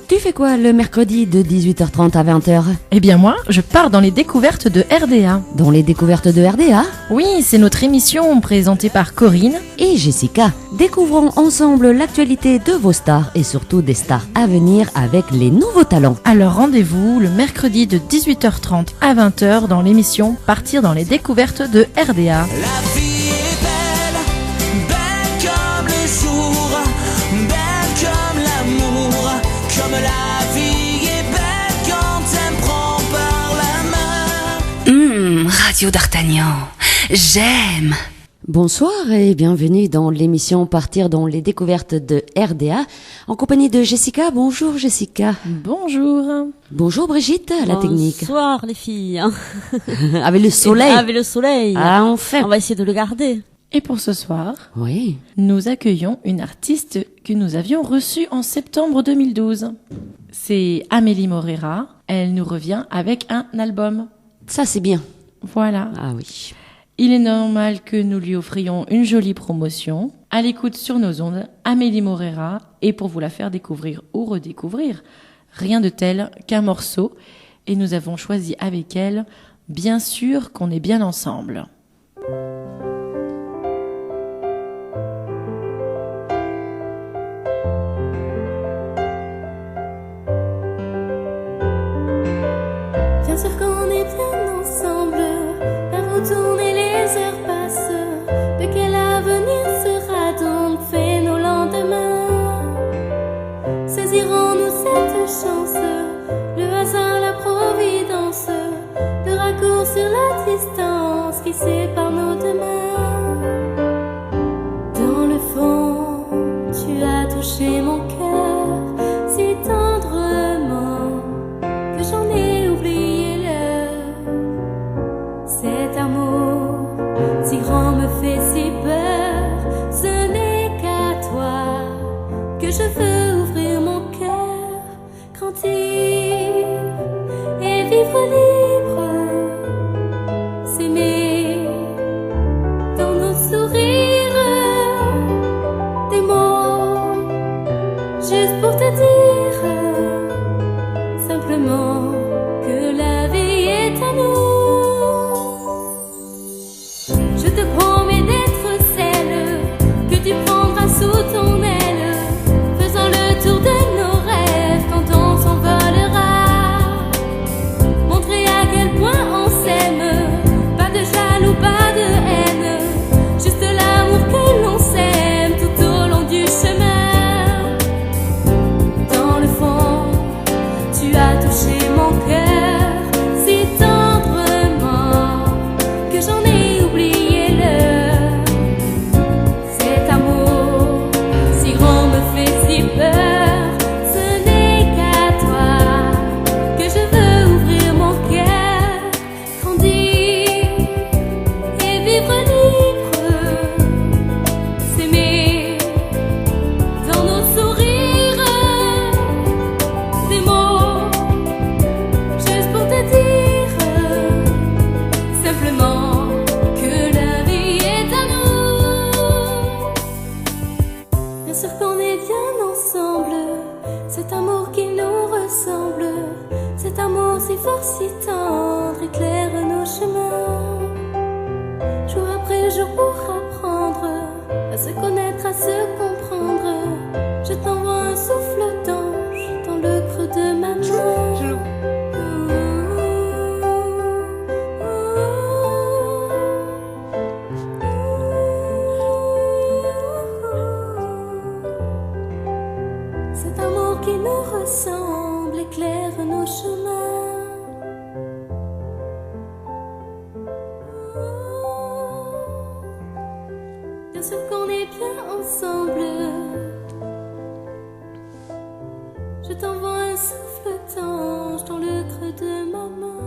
Tu fais quoi le mercredi de 18h30 à 20h? Eh bien moi, je pars dans les découvertes de RDA. Dans les découvertes de RDA? Oui, c'est notre émission présentée par Corinne et Jessica. Découvrons ensemble l'actualité de vos stars et surtout des stars à venir avec les nouveaux talents. Alors rendez-vous le mercredi de 18h30 à 20h dans l'émission Partir dans les découvertes de RDA. La vie est belle, belle comme le jour, belle comme l'amour, comme la vie est belle quand elle me prend par la main. Radio d'Artagnan, j'aime. Bonsoir et bienvenue dans l'émission Partir dans les découvertes de RDA en compagnie de Jessica. Bonjour Jessica. Bonjour. Bonjour Brigitte à la technique. Bonsoir les filles. Avec le soleil. Avec le soleil. Ah enfin. On va essayer de le garder. Et pour ce soir, oui, nous accueillons une artiste que nous avions reçue en septembre 2012. C'est Amélie Moreira. Elle nous revient avec un album. Ça c'est bien. Voilà. Ah oui. Il est normal que nous lui offrions une jolie promotion. À l'écoute sur nos ondes, Amélie Moreira, et pour vous la faire découvrir ou redécouvrir, rien de tel qu'un morceau. Et nous avons choisi avec elle, bien sûr qu'on est bien ensemble. Bien sûr qu'on est bien ensemble, la route tourne et les heures passent. De quel avenir sera donc fait nos lendemains? Saisirons-nous cette chance, le hasard, la providence, le raccourci sur la distance qui sépare nos deux mains? Dans le fond, tu as touché mon cœur si tendrement que j'en ai oublié l'heure. Cet amour si grand me fait si peur. Ce n'est qu'à toi que je veux ouvrir mon cœur, grandir et vivre libre, s'aimer dans nos sourires, des mots juste pour te dire simplement que la vie est à nous. Je te promets d'être celle que tu prendras sous ton aile, faisant le tour de nos rêves quand on s'envolera. Montrer à quel point on s'aime, pas de jaloux, pas de haine, juste l'amour que l'on sème tout au long du chemin. Dans le fond, tu as touché mon cœur si tendrement que j'en ai oublié l'heure. Cet amour si grand me fait si peur. Ce n'est qu'à toi que je veux ouvrir mon cœur, grandir et vivre libre, s'aimer dans nos sourires, des mots juste pour te dire simplement que la vie est à nous. Bien sûr qu'on est bien ensemble, cet amour qui nous ressemble, cet amour si fort, si tendre, éclaire nos chemins. Jour après jour pour apprendre à se connaître, à se comprendre, je t'envoie un souffle d'ange dans le creux de ma main. Cet amour qui nous ressemble éclaire nos chemins. Bien sûr qu'on est bien ensemble. Je t'envoie un souffle d'ange dans le creux de ma main.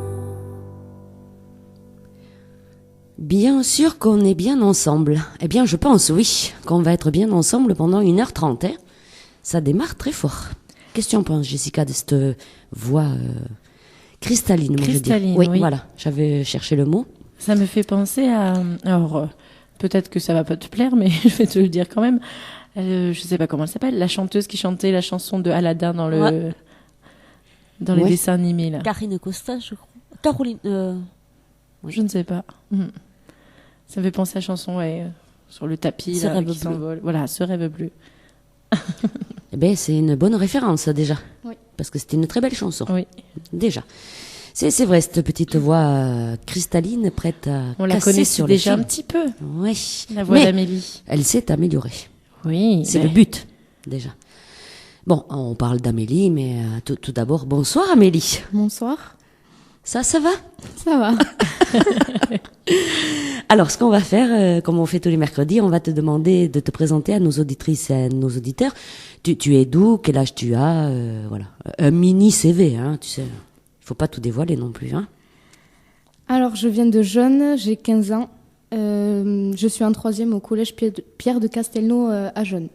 Bien sûr qu'on est bien ensemble. Eh bien, je pense, oui, qu'on va être bien ensemble pendant 1h30. Hein. Ça démarre très fort. Qu'est-ce que tu en penses, Jessica, de cette voix cristalline, moi, je veux dire. Oui, voilà, j'avais cherché le mot. Ça me fait penser à... Alors, peut-être que ça va pas te plaire, mais je vais te le dire quand même. Je sais pas comment elle s'appelle, la chanteuse qui chantait la chanson de Aladdin dans le Ouais. dans les Ouais. dessins animés là. Karine Costa, je crois. Caroline. Oui. Je ne sais pas. Ça me fait penser à la chanson sur le tapis Ce là, rêve qui bleu. s'envole. Voilà, ce rêve bleu. Eh ben, c'est une bonne référence déjà. Oui. Parce que c'était une très belle chanson. Oui. Déjà. C'est vrai, cette petite voix cristalline, prête à On la casser connaissait sur les déjà un fils. petit peu, Oui. la voix Mais d'Amélie. elle s'est améliorée. Oui. C'est mais- le but, déjà. Bon, on parle d'Amélie, mais tout d'abord, bonsoir Amélie. Bonsoir. Ça va? Ça va. Alors, ce qu'on va faire, comme on fait tous les mercredis, on va te demander de te présenter à nos auditrices et à nos auditeurs. Tu es d'où? Quel âge tu as? Voilà. Un mini CV, hein, tu sais. Il faut pas tout dévoiler non plus, hein. Alors, je viens de Jeune, j'ai 15 ans. Je suis en 3e au collège Pierre de Castelnau à Jeune.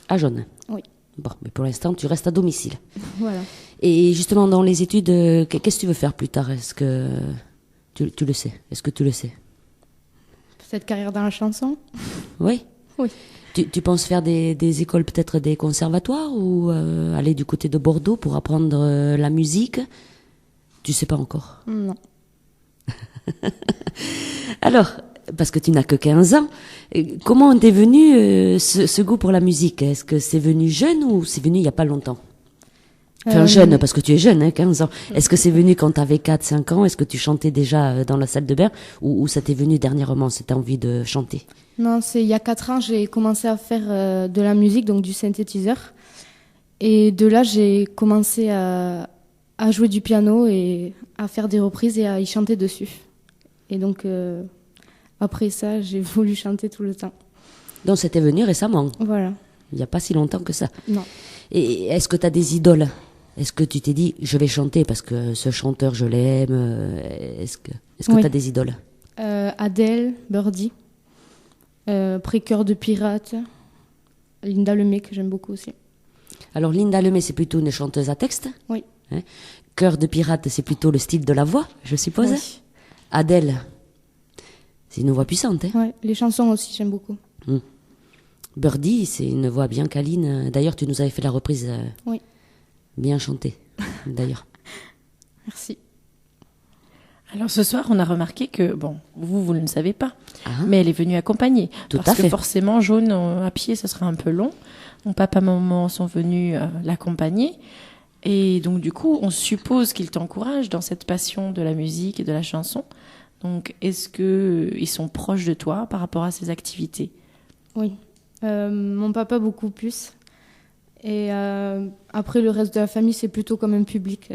À Jaune. Oui. Bon, mais pour l'instant, tu restes à domicile. Voilà. Et justement, dans les études, qu'est-ce que tu veux faire plus tard? Est-ce que tu le sais? Est-ce que tu le sais? Peut-être carrière dans la chanson. Oui. Oui. Tu penses faire des écoles, peut-être des conservatoires, ou aller du côté de Bordeaux pour apprendre la musique? Tu sais pas encore. Non. Alors, parce que tu n'as que 15 ans, comment t'es venu ce goût pour la musique? Est-ce que c'est venu jeune ou c'est venu il y a pas longtemps? Enfin, jeune, parce que tu es jeune, hein, 15 ans. Est-ce que c'est venu quand tu avais 4-5 ans? Est-ce que tu chantais déjà dans la salle de bain? Ou ça t'est venu dernièrement, cette envie de chanter? Non, c'est il y a 4 ans, j'ai commencé à faire de la musique, donc du synthétiseur. Et de là, j'ai commencé à jouer du piano et à faire des reprises et à y chanter dessus. Et donc, après ça, j'ai voulu chanter tout le temps. Donc c'était venu récemment, Voilà. il n'y a pas si longtemps que ça. Non. Et est-ce que tu as des idoles? Est-ce que tu t'es dit, je vais chanter parce que ce chanteur, je l'aime? Est-ce que Oui. tu as des idoles? Adèle, Birdie, après Cœur de pirate, Linda Lemay que j'aime beaucoup aussi. Alors Linda Lemay, c'est plutôt une chanteuse à texte. Oui. Hein? Cœur de pirate, c'est plutôt le style de la voix, je suppose. Oui. Adèle, c'est une voix puissante. Hein? Ouais, les chansons aussi j'aime beaucoup. Birdie, c'est une voix bien câline. D'ailleurs, tu nous avais fait la reprise Oui. bien chantée, d'ailleurs. Merci. Alors ce soir, on a remarqué que, bon, vous ne le savez pas, Ah. mais elle est venue accompagnée. Tout parce à que fait. forcément, Jaune à pied, ce sera un peu long. Mon papa et maman sont venus l'accompagner. Et donc, du coup, on suppose qu'ils t'encouragent dans cette passion de la musique et de la chanson. Donc, est-ce qu'ils sont proches de toi par rapport à ces activités? Oui. Mon papa beaucoup plus. Et après le reste de la famille, c'est plutôt comme un public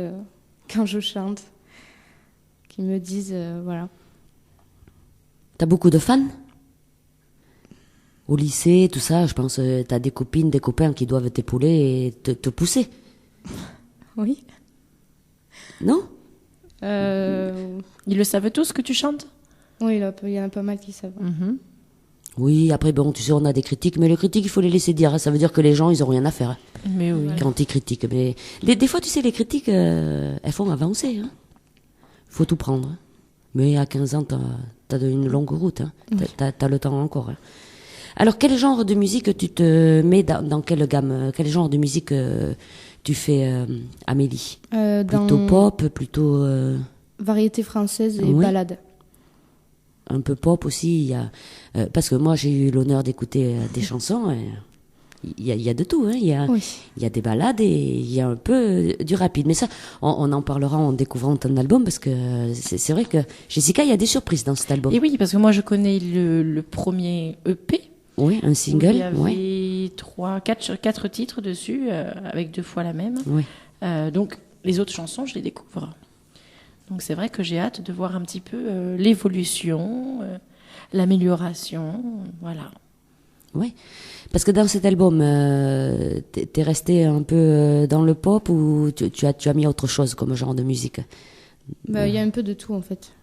quand je chante, qui me disent voilà. T'as beaucoup de fans? Au lycée, tout ça, je pense, t'as des copines, des copains qui doivent t'épauler et te pousser. Oui. Non? Ils le savent tous que tu chantes? Oui, là, il y en a pas mal qui savent. Oui, après, bon, tu sais, on a des critiques, mais les critiques, il faut les laisser dire. Hein. Ça veut dire que les gens, ils ont rien à faire. Hein, Mais oui. quand ils critiquent. Mais des fois, tu sais, les critiques, elles font avancer. Hein. Faut tout prendre. Hein. Mais à 15 ans, t'as une longue route. Hein. T'as le temps encore. Hein. Alors, quel genre de musique tu te mets dans quelle gamme? Quel genre de musique tu fais, Amélie? Plutôt Dans pop, plutôt variété française et Oui. balade. un peu pop aussi. Il y a, parce que moi, j'ai eu l'honneur d'écouter des chansons. Il y a de tout. Hein. Oui. Il y a des ballades et il y a un peu du rapide. Mais ça, on en parlera en découvrant ton album parce que c'est vrai que Jessica, il y a des surprises dans cet album. Et oui, parce que moi, je connais le premier EP. Oui, un Où il y single. avait Oui. 4 titres dessus, avec 2 fois la même. Oui. Donc, les autres chansons, je les découvre. Donc, c'est vrai que j'ai hâte de voir un petit peu l'évolution, l'amélioration, voilà. Oui. Parce que dans cet album, t'es resté un peu dans le pop ou tu as mis autre chose comme genre de musique? Bah, il y a un peu de tout en fait.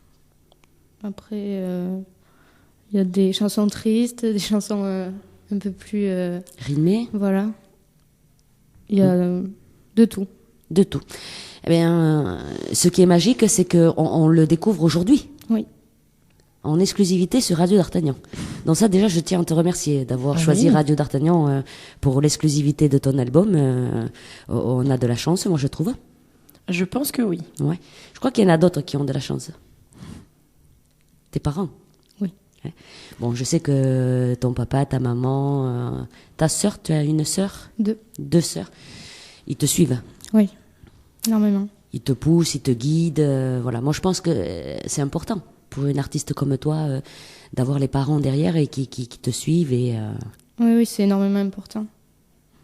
Après, il y a des chansons tristes, des chansons un peu plus... Rimé? voilà. Il y a de tout. De tout. Eh bien, ce qui est magique, c'est qu'on le découvre aujourd'hui. Oui. En exclusivité sur Radio d'Artagnan. Donc ça, déjà, je tiens à te remercier d'avoir Oui. choisi Radio d'Artagnan pour l'exclusivité de ton album. On a de la chance, moi, je trouve. Je pense que oui. Ouais. Je crois qu'il y en a d'autres qui ont de la chance. Tes parents? Oui. Ouais. Bon, je sais que ton papa, ta maman, ta sœur, tu as une sœur? 2. 2 sœurs. Ils te suivent. Oui, énormément. Ils te poussent, ils te guident. Voilà. Moi, je pense que c'est important pour une artiste comme toi d'avoir les parents derrière et qui te suivent. Oui, c'est énormément important.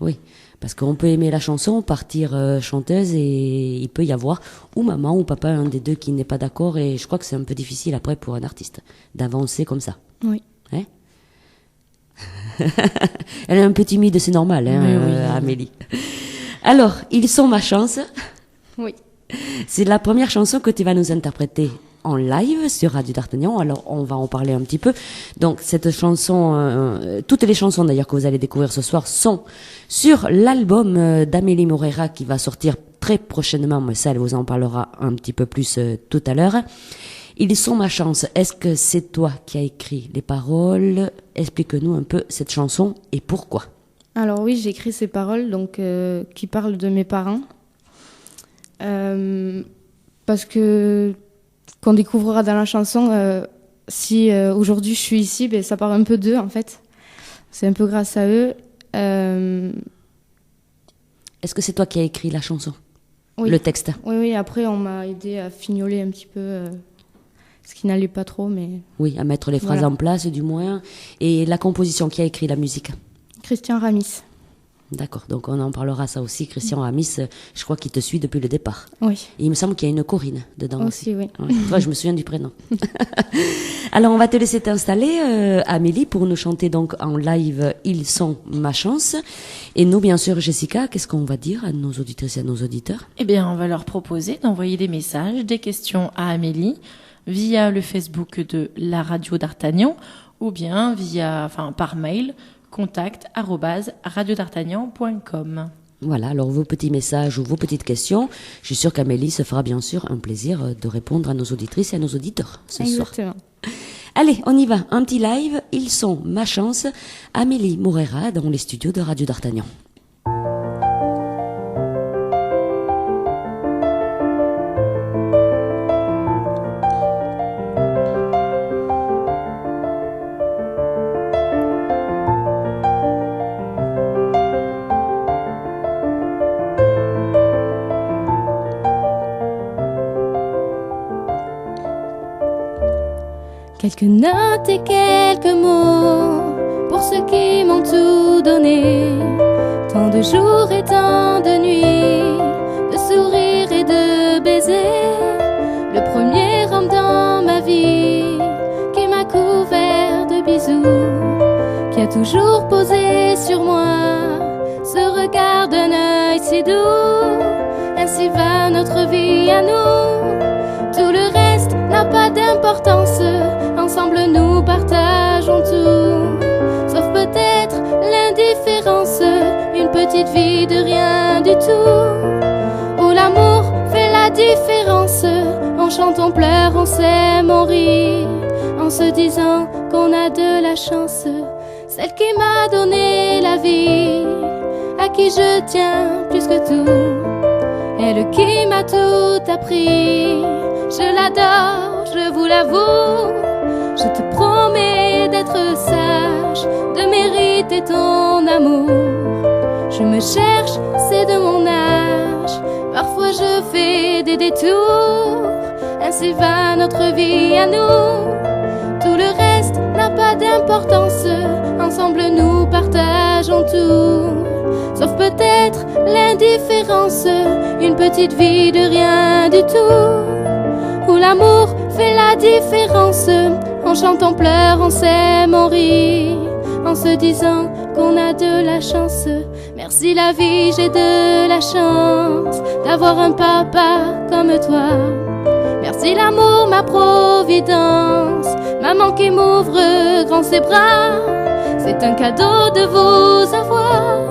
Oui, parce qu'on peut aimer la chanson, partir chanteuse et il peut y avoir ou maman ou papa, un des deux qui n'est pas d'accord. Et je crois que c'est un peu difficile après pour un artiste d'avancer comme ça. Oui. Hein? Elle est un peu timide, c'est normal, hein, Mais oui. Amélie. Alors, ils sont ma chance. Oui. C'est la première chanson que tu vas nous interpréter en live sur Radio d'Artagnan. Alors, on va en parler un petit peu. Donc, cette chanson, toutes les chansons d'ailleurs que vous allez découvrir ce soir sont sur l'album d'Amélie Moreira qui va sortir très prochainement. Mais ça, elle vous en parlera un petit peu plus tout à l'heure. Ils sont ma chance. Est-ce que c'est toi qui as écrit les paroles? Explique-nous un peu cette chanson et pourquoi. Alors oui, j'ai écrit ces paroles donc, qui parlent de mes parents. Parce que qu'on découvrira dans la chanson, si aujourd'hui je suis ici, ben, ça part un peu d'eux en fait. C'est un peu grâce à eux. Est-ce que c'est toi qui as écrit la chanson? Oui. Le texte? Oui, après on m'a aidé à fignoler un petit peu ce qui n'allait pas trop, mais Oui, à mettre les phrases Voilà. en place du moins. Et la composition, qui a écrit la musique? Christian Ramis. D'accord, donc on en parlera ça aussi. Christian Ramis, je crois qu'il te suit depuis le départ. Oui, Et il me semble qu'il y a une Corinne dedans aussi. aussi, oui. Ouais. Toi, je me souviens du prénom. Alors, on va te laisser t'installer, Amélie, pour nous chanter donc en live « Ils sont ma chance ». Et nous, bien sûr, Jessica, qu'est-ce qu'on va dire à nos auditrices et à nos auditeurs? Eh bien, on va leur proposer d'envoyer des messages, des questions à Amélie via le Facebook de la Radio d'Artagnan ou bien par mail contact@radiodartagnan.com. Voilà, alors vos petits messages ou vos petites questions, je suis sûre qu'Amélie se fera bien sûr un plaisir de répondre à nos auditrices et à nos auditeurs ce soir. Exactement. Allez, on y va, un petit live, ils sont ma chance, Amélie Moreira dans les studios de Radio d'Artagnan. Quelques notes et quelques mots pour ceux qui m'ont tout donné. Tant de jours et tant de nuits, de sourires et de baisers. Le premier homme dans ma vie qui m'a couvert de bisous, qui a toujours posé sur moi ce regard d'un œil si doux. Ainsi va notre vie à nous. Tout le reste n'a pas d'importance. Ensemble nous partageons tout, sauf peut-être l'indifférence, une petite vie de rien du tout, où l'amour fait la différence. On chante, on pleure, on s'aime, on rit, en se disant qu'on a de la chance. Celle qui m'a donné la vie, à qui je tiens plus que tout, elle qui m'a tout appris. Je l'adore, je vous l'avoue. Je te promets d'être sage, de mériter ton amour. Je me cherche, c'est de mon âge. Parfois je fais des détours. Ainsi va notre vie à nous. Tout le reste n'a pas d'importance. Ensemble nous partageons tout, sauf peut-être l'indifférence, une petite vie de rien du tout, où l'amour fait la différence. On chante, on pleure, on s'aime, on rit, en se disant qu'on a de la chance. Merci la vie, j'ai de la chance d'avoir un papa comme toi. Merci l'amour, ma providence, maman qui m'ouvre grand ses bras. C'est un cadeau de vous avoir,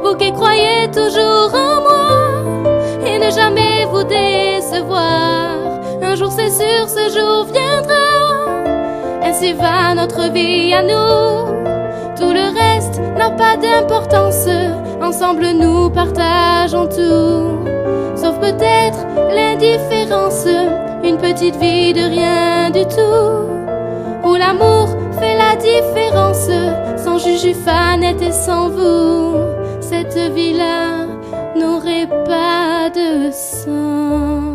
vous qui croyez toujours en moi, et ne jamais vous décevoir. Un jour c'est sûr, ce jour viendra. Ainsi va notre vie à nous. Tout le reste n'a pas d'importance. Ensemble nous partageons tout. Sauf peut-être l'indifférence, une petite vie de rien du tout. Où l'amour fait la différence. Sans Juju, Fanette et sans vous, cette vie-là n'aurait pas de sens.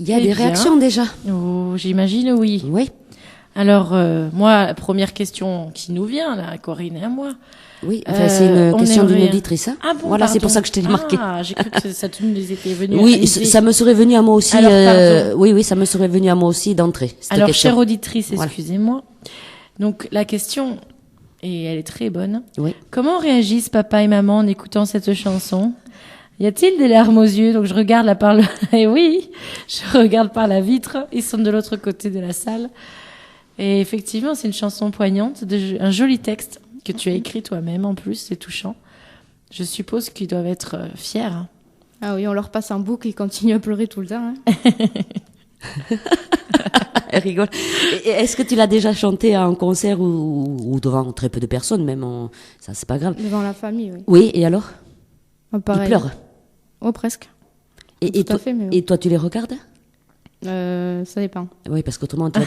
Il y a Eh des bien. réactions déjà. Oh, j'imagine, oui. Oui, Alors, moi, la première question qui nous vient, là, Corinne et à moi. oui. Enfin, c'est une on question d'une aimerait- auditrice. Hein. Ah bon, Voilà, c'est pardon. pour ça que je t'ai marqué. Ah, j'ai cru que ça tout nous était venu à Oui, l'idée. ça me serait venu à moi aussi. Alors, pardon. Oui, ça me serait venu à moi aussi d'entrée. cette Alors, question. chère auditrice, Voilà. excusez-moi. Donc, la question, et elle est très bonne. Oui. Comment réagissent papa et maman en écoutant cette chanson? Y a-t-il des larmes aux yeux? Donc, je regarde là par le... Et oui, je regarde par la vitre. Ils sont de l'autre côté de la salle. Et effectivement, c'est une chanson poignante, un joli texte que tu as écrit toi-même en plus, c'est touchant. Je suppose qu'ils doivent être fiers. Hein. Ah oui, on leur passe en boucle, ils continuent à pleurer tout le temps. Hein. Elle rigole. Et est-ce que tu l'as déjà chanté en concert ou devant très peu de personnes, même ça c'est pas grave. Devant la famille, oui. Oui, et alors? Ah, pareil. Ils pleurent. Oh, presque. Et Tout à toi, fait, mais et toi, tu les regardes? ça dépend. Oui, parce qu'autrement, tu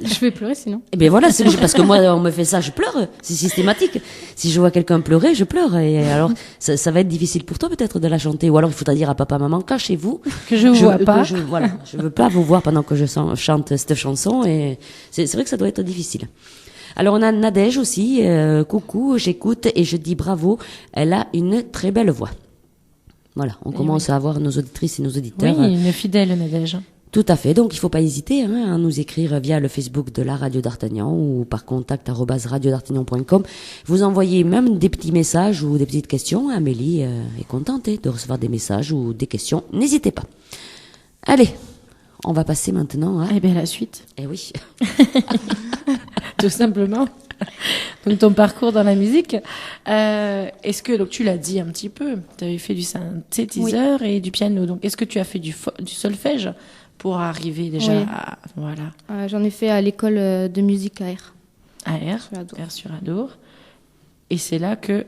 Je vais pleurer sinon. Eh bien voilà, parce que moi, on me fait ça, je pleure. C'est systématique. Si je vois quelqu'un pleurer, je pleure. Et alors, ça va être difficile pour toi peut-être de la chanter. Ou alors, il faudra dire à papa, maman, cachez-vous. Que je vois pas. Voilà, je veux pas vous voir pendant que je chante cette chanson. Et c'est vrai que ça doit être difficile. Alors, on a Nadège aussi. Coucou, j'écoute et je dis bravo. Elle a une très belle voix. Voilà, on commence à avoir nos auditrices et nos auditeurs. Oui, une fidèle Nadège. Tout à fait. Donc, il faut pas hésiter à nous écrire via le Facebook de la Radio d'Artagnan ou par contact @radiodartagnan.com. Vous envoyez même des petits messages ou des petites questions. Amélie est contente de recevoir des messages ou des questions. N'hésitez pas. Allez, on va passer maintenant à... Eh bien, la suite, Eh oui. tout simplement. Donc, ton parcours dans la musique. Est-ce que, donc, tu l'as dit un petit peu, tu avais fait du synthétiseur et du piano. Donc, est-ce que tu as fait du solfège pour arriver déjà Oui. à... Voilà. J'en ai fait à l'école de musique à R. À R, Sur Adour. R sur Adour. Et c'est là que...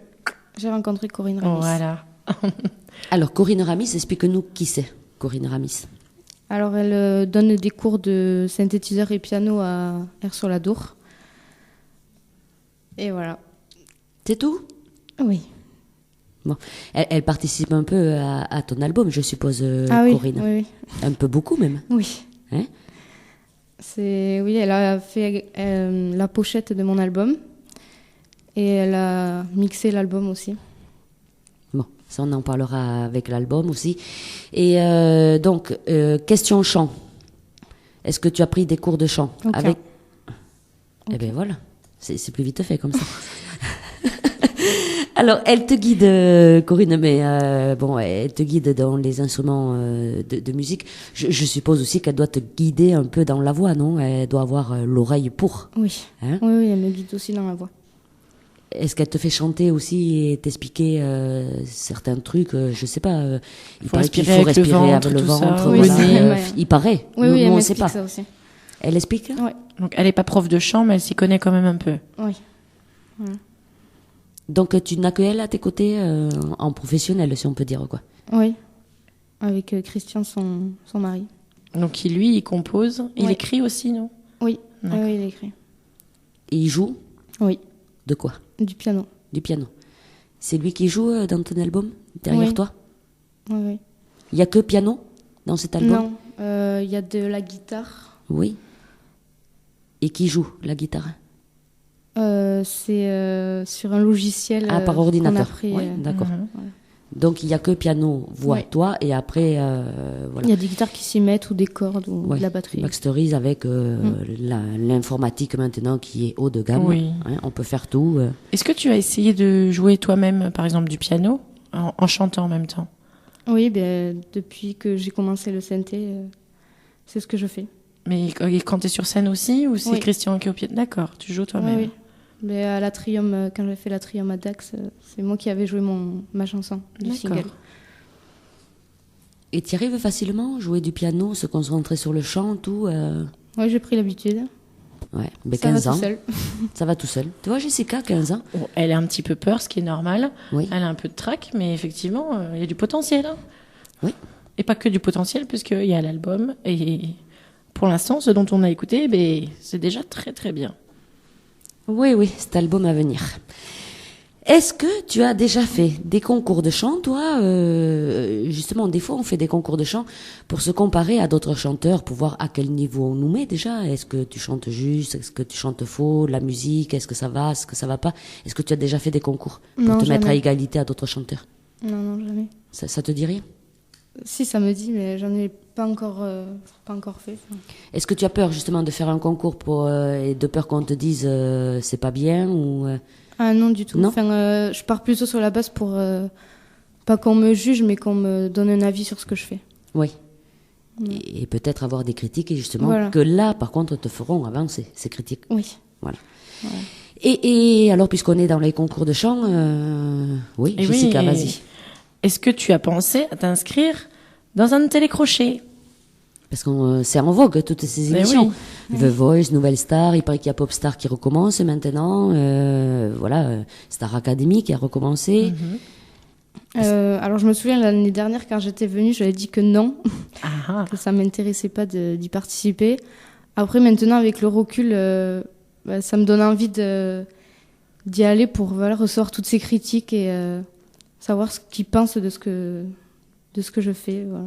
J'ai rencontré Corinne Ramis. Voilà. Alors, Corinne Ramis, explique-nous qui c'est, Corinne Ramis. Alors, elle donne des cours de synthétiseur et piano à R sur l'Adour. Et voilà. C'est tout? Oui. Bon. Elle participe un peu à ton album, je suppose, Ah oui, Corinne. oui, Un peu beaucoup même. oui. Hein? Oui, elle a fait la pochette de mon album. Et elle a mixé l'album aussi. Bon, ça on en parlera avec l'album aussi. Et donc, question chant. Est-ce que tu as pris des cours de chant Aucun. avec... Eh bien voilà, c'est plus vite fait comme ça. Alors, elle te guide, Corinne, mais bon, elle te guide dans les instruments de musique. Je suppose aussi qu'elle doit te guider un peu dans la voix, non? Elle doit avoir l'oreille pour. Oui. Hein? Oui, elle me guide aussi dans la voix. Est-ce qu'elle te fait chanter aussi et t'expliquer certains trucs, je sais pas. Il Faut paraît qu'il respirer faut avec le respirer ventre, avec le tout ça. ventre. Oui, voilà. c'est vrai. Il paraît. Oui, nous, oui, nous, elle on sait m'explique pas. ça aussi. Elle explique? Oui. Donc, elle n'est pas prof de chant, mais elle s'y connaît quand même un peu. Oui. Donc tu n'as que elle à tes côtés en professionnel, si on peut dire quoi. Oui. Avec Christian, son mari. Donc, lui, il compose. Il Ouais. écrit aussi, non? Oui. D'accord. Oui, il écrit. Et il joue Oui. de quoi? Du piano. Du piano. C'est lui qui joue dans ton album, derrière Oui. toi? Oui, oui. Il y a que piano dans cet album? Non, il y a de la guitare. Oui. Et qui joue la guitare? C'est sur un logiciel Ah, par qu'on a ordinateur. pris, Oui, d'accord. Mhm. Donc il y a que piano, voix, Ouais. toi, et après voilà. Il y a des guitares qui s'y mettent ou des cordes ou Ouais, de la batterie. Backstories avec l'informatique maintenant qui est haut de gamme. Oui. Hein, on peut faire tout. Est-ce que tu as essayé de jouer toi-même, par exemple, du piano, en chantant en même temps? Oui, depuis que j'ai commencé le synthé, c'est ce que je fais. Mais quand tu es sur scène aussi, ou c'est Oui. Christian qui est au piano? D'accord, tu joues toi-même. Oui, oui. Mais à l'Atrium, quand j'ai fait l'Atrium à Dax, c'est moi qui avais joué ma chanson du D'accord. single. Et tu arrives facilement, jouer du piano, se concentrer sur le chant, tout Ouais, j'ai pris l'habitude. Ouais, mais Ça 15 va ans, tout seul. ça va tout seul. Tu vois, Jessica, 15 ans. Bon, elle a un petit peu peur, ce qui est normal. Oui. Elle a un peu de trac, mais effectivement, il y a du potentiel. Hein. Oui. Et pas que du potentiel, puisqu'il y a l'album. Et pour l'instant, ce dont on a écouté, ben, c'est déjà très très bien. Oui, oui, cet album à venir. Est-ce que tu as déjà fait des concours de chant, toi justement, des fois, on fait des concours de chant pour se comparer à d'autres chanteurs, pour voir à quel niveau on nous met déjà. Est-ce que tu chantes juste? Est-ce que tu chantes faux? La musique, est-ce que ça va? Est-ce que ça va pas? Est-ce que tu as déjà fait des concours pour Non, te mettre à jamais. égalité à d'autres chanteurs? Non, jamais. Ça te dit rien? Si, ça me dit, mais j'en ai pas encore fait. Est-ce que tu as peur justement de faire un concours et de peur qu'on te dise c'est pas bien ou Ah non, du tout. Non. Enfin, je pars plutôt sur la base pour pas qu'on me juge, mais qu'on me donne un avis sur ce que je fais. Oui. Mm. Et peut-être avoir des critiques et justement Voilà. que là, par contre, te feront avancer ces critiques. Oui. Voilà. Et alors, puisqu'on est dans les concours de chant, oui, Et Jessica, oui, et vas-y. Est-ce que tu as pensé à t'inscrire dans un télécrochet? Parce que c'est en vogue, toutes ces Ben émissions. oui. The Voice, Nouvelle Star, il paraît qu'il y a Popstar qui recommence maintenant. Star Academy qui a recommencé. Alors, je me souviens l'année dernière, quand j'étais venue, j'avais dit que non, Ah, que ça m'intéressait pas d'y participer. Après, maintenant, avec le recul, ça me donne envie d'y aller pour recevoir toutes ces critiques et savoir ce qu'ils pensent de ce que je fais. Voilà.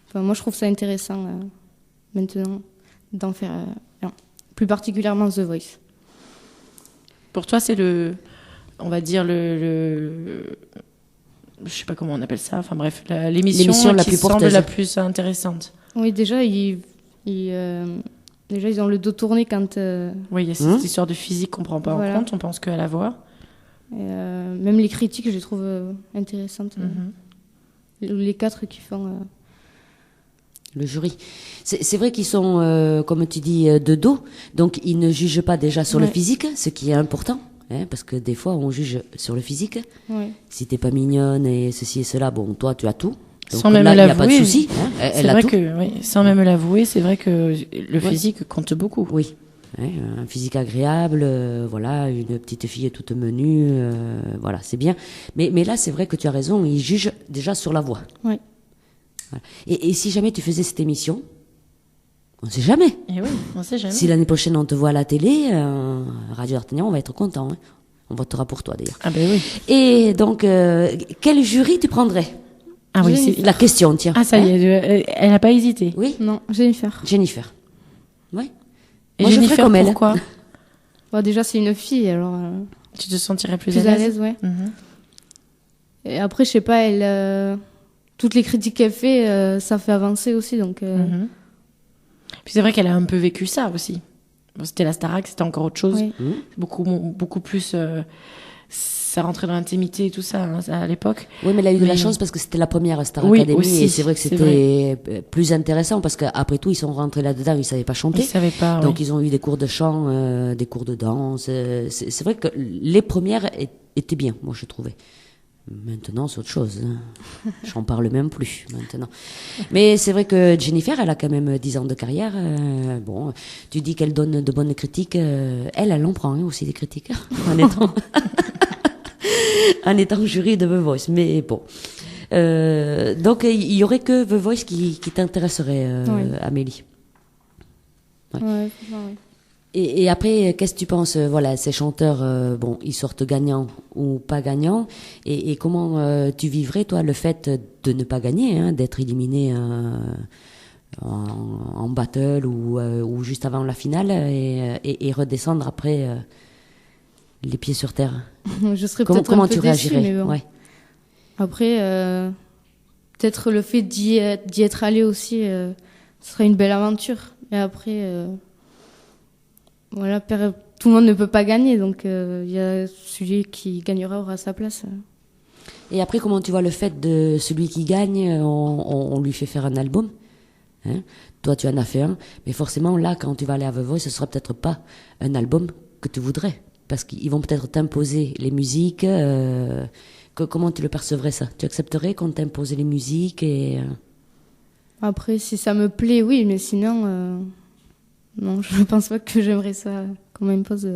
Enfin, moi, je trouve ça intéressant maintenant d'en faire, plus particulièrement The Voice. pour toi, c'est on va dire je sais pas comment on appelle ça. Enfin bref, l'émission la qui plus semble porteuse. la plus intéressante. Oui, déjà, ils ont le dos tourné quand... Oui, il y a cette histoire de physique qu'on prend pas Voilà. en compte. On pense qu'à la voix. même les critiques, je les trouve intéressantes. Les 4 qui font... Le jury. C'est vrai qu'ils sont, comme tu dis, de dos. Donc, ils ne jugent pas déjà sur le Ouais. physique, ce qui est important. Parce que des fois, on juge sur le physique. Ouais. Si t'es pas mignonne et ceci et cela, bon, toi, tu as tout. Donc Sans même là, il n'y a pas de l'avouer. souci. Elle C'est a vrai tout. que, oui, sans même l'avouer, c'est vrai que le physique compte beaucoup. Oui. Un physique agréable, voilà, une petite fille toute menue, voilà, c'est bien. Mais là, c'est vrai que tu as raison, ils jugent déjà sur la voix. Ouais. Voilà. Et si jamais tu faisais cette émission, on ne sait jamais. Et oui, on sait jamais. Si l'année prochaine on te voit à la télé, Radio D'Artagnan, on va être content. Hein. On votera pour toi d'ailleurs. Ah ben oui. Et donc, quel jury tu prendrais? Ah oui, Jennifer. c'est... La question, tiens. Ah ça y est, elle n'a pas hésité. Oui, Non, Jennifer. Jennifer. Oui. Et Moi, je ferais Jennifer, comme elle. pourquoi Bon, déjà, c'est une fille, alors Tu te sentirais plus plus à à l'aise l'aise, ouais. Mhm. Et après, je sais pas, elle... toutes les critiques qu'elle fait, ça fait avancer aussi, donc... Mhm. Puis c'est vrai qu'elle a un peu vécu ça aussi. Bon, c'était la Starac, c'était encore autre chose. Oui. Beaucoup plus... ça rentrait dans l'intimité et tout ça, hein, à l'époque. Oui, mais elle a eu de la Mais- chance parce que c'était la première Star Oui, Academy aussi, et c'est vrai que c'est c'était plus intéressant parce qu'après tout, ils sont rentrés là-dedans, ils savaient pas Ils chanter. savaient pas. Donc, oui. ils ont eu des cours de chant, des cours de danse. C'est vrai que les premières étaient bien, moi, je trouvais. Maintenant, c'est autre chose. Hein. J'en parle même plus, maintenant. Mais c'est vrai que Jennifer, elle a quand même 10 ans de carrière. Bon, tu dis qu'elle donne de bonnes critiques. Elle en prend hein, aussi des critiques, en étant... en étant jury de The Voice. Mais bon. Donc, il y aurait que The Voice qui t'intéresserait, Oui. Amélie. Ouais, franchement, ouais. Et après, qu'est-ce que tu penses voilà, ces chanteurs, bon, ils sortent gagnants ou pas gagnants. Et comment tu vivrais, toi, le fait de ne pas gagner, hein, d'être éliminé en battle ou juste avant la finale et redescendre après les pieds sur terre? Je serais Comment, peut-être comment un peu tu déçue, réagirais mais bon. Ouais. Après, peut-être le fait d'y être allé aussi, ce serait une belle aventure. Et après, voilà, tout le monde ne peut pas gagner, donc il y a celui qui gagnera aura sa place. Et après, comment tu vois le fait de celui qui gagne, on lui fait faire un album hein. Toi, tu en as fait un, mais forcément, là, quand tu vas aller à The Voice, ce sera peut-être pas un album que tu voudrais, parce qu'ils vont peut-être t'imposer les musiques. Comment tu le percevrais ça? Tu accepterais qu'on t'impose les musiques et Après, si ça me plaît, oui, mais sinon, non, je pense pas que j'aimerais ça qu'on m'impose.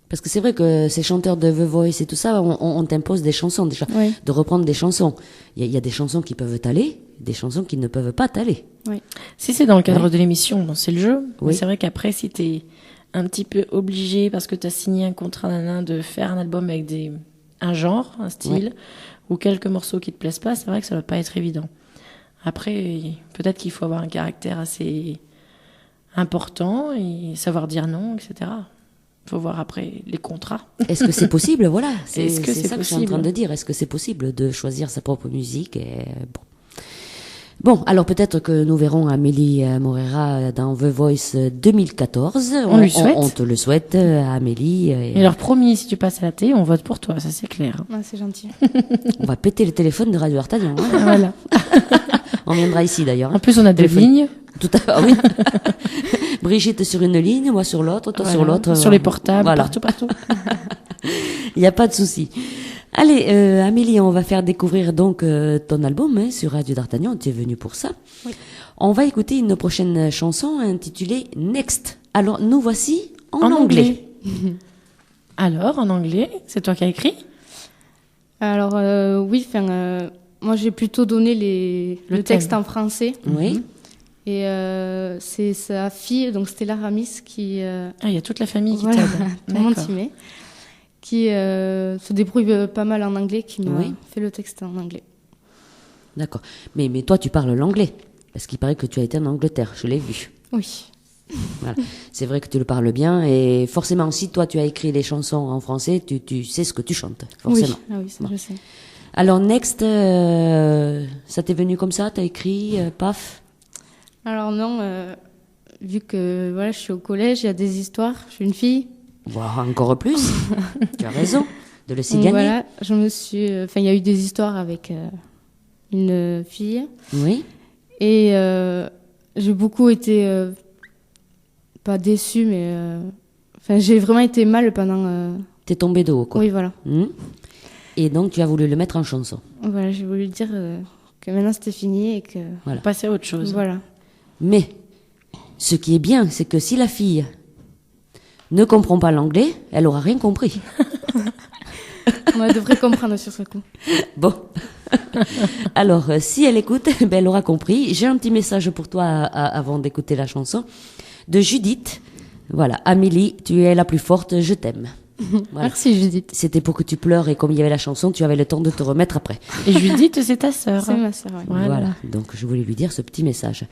Parce que c'est vrai que ces chanteurs de The Voice et tout ça, on t'impose des chansons déjà, Oui. de reprendre des chansons. Il y a des chansons qui peuvent t'aller, des chansons qui ne peuvent pas t'aller. Si c'est dans le cadre Ouais. de l'émission, bon, c'est le jeu. Mais Oui. c'est vrai qu'après, si t'es un petit peu obligé, parce que t'as signé un contrat de faire un album avec un genre, un style, ou quelques morceaux qui te plaisent pas, c'est vrai que ça va pas être évident. Après, peut-être qu'il faut avoir un caractère assez important et savoir dire non, etc. Faut voir après les contrats. Est-ce que c'est possible? Voilà. Est-ce que c'est ça que je suis en possible train de dire. Est-ce que c'est possible de choisir sa propre musique et bon, alors peut-être que nous verrons Amélie Moreira dans The Voice 2014. On lui souhaite. On te le souhaite, Amélie. Et alors promis, si tu passes à la télé, on vote pour toi, ça c'est clair. Ah, c'est gentil. On va péter le téléphone de Radio D'Artagnan. Hein. Voilà. On viendra ici d'ailleurs. En plus, on a deux Téléphone. lignes. Tout à fait, ah oui. Brigitte sur une ligne, moi sur l'autre, toi sur Voilà. l'autre. Sur les portables, Voilà. partout. Il n'y a pas de souci. Allez, Amélie, on va faire découvrir donc ton album hein, sur Radio D'Artagnan. Tu es venue pour ça. Oui. On va écouter une prochaine chanson intitulée Next. Alors, nous voici en anglais. Alors, en anglais, c'est toi qui as écrit? Alors, oui, moi j'ai plutôt donné le texte thème. en français. Oui. Et c'est sa fille, donc Stella Ramis, qui. Ah, il y a toute la famille qui Voilà, t'aide. tout le monde D'accord. s'y met. Qui se débrouille pas mal en anglais, qui m'a Oui. fait le texte en anglais. D'accord. Mais toi, tu parles l'anglais. Parce qu'il paraît que tu as été en Angleterre. Je l'ai vu. Oui. Voilà. C'est vrai que tu le parles bien. Et forcément, si toi, tu as écrit les chansons en français, tu sais ce que tu chantes. Forcément. Oui, ah oui, ça Bon. je sais. Alors, Next, ça t'est venu comme ça? T'as écrit, paf? Alors non, vu que voilà, je suis au collège, il y a des histoires, je suis une fille. Voire encore plus. Tu as raison de le Donc signaler. voilà, il y a eu des histoires avec une fille. Oui. Et j'ai beaucoup été, pas déçue, mais j'ai vraiment été mal pendant. T'es tombé de haut, quoi. Oui, voilà. Et donc, tu as voulu le mettre en chanson. Voilà, j'ai voulu dire que maintenant c'était fini et que. Voilà. Passer à autre chose. Voilà. Mais, ce qui est bien, c'est que si la fille ne comprend pas l'anglais, elle aura rien compris. On devrait comprendre sur ce coup. Bon. Alors, si elle écoute, ben, elle aura compris. J'ai un petit message pour toi avant d'écouter la chanson. De Judith. Voilà. Amélie, tu es la plus forte, je t'aime. Voilà. Merci Judith. C'était pour que tu pleures et comme il y avait la chanson, tu avais le temps de te remettre après. Et Judith, c'est ta sœur. C'est ma sœur, ouais. Voilà. Donc, je voulais lui dire ce petit message.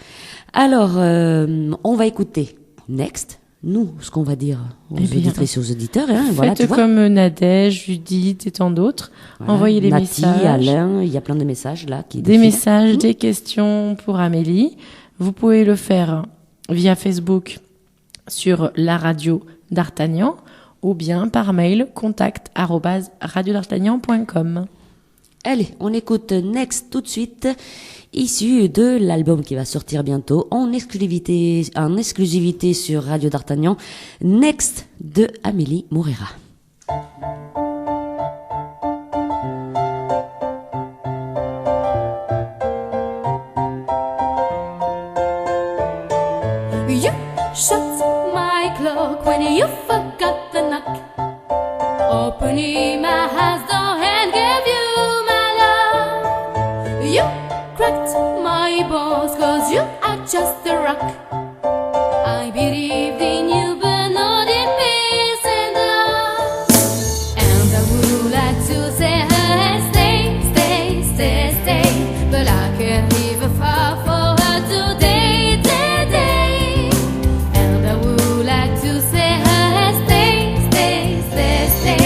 Alors, on va écouter Next. Nous, ce qu'on va dire aux Eh bien, auditrices et aux auditeurs. Hein, voilà, tu Faites vois. comme Nadège, Judith et tant d'autres. Voilà. Envoyez des Nati, messages. Alain, il y a plein de messages là qui Des défilent. messages, des questions pour Amélie. Vous pouvez le faire via Facebook sur la radio d'Artagnan ou bien par mail contact@radiodartagnan.com. Allez, on écoute Next tout de suite, issu de l'album qui va sortir bientôt en exclusivité sur Radio D'Artagnan. Next de Amélie Moreira. You shut my clock when you forgot the knock. Opening my house door and give you my love. You cracked my bones 'cause you are just a rock. I believed in you but not in peace and love. And I would like to say hey, stay, stay, stay, stay, but I can't leave far for her today, today. And I would like to say hey, stay, stay, stay, stay.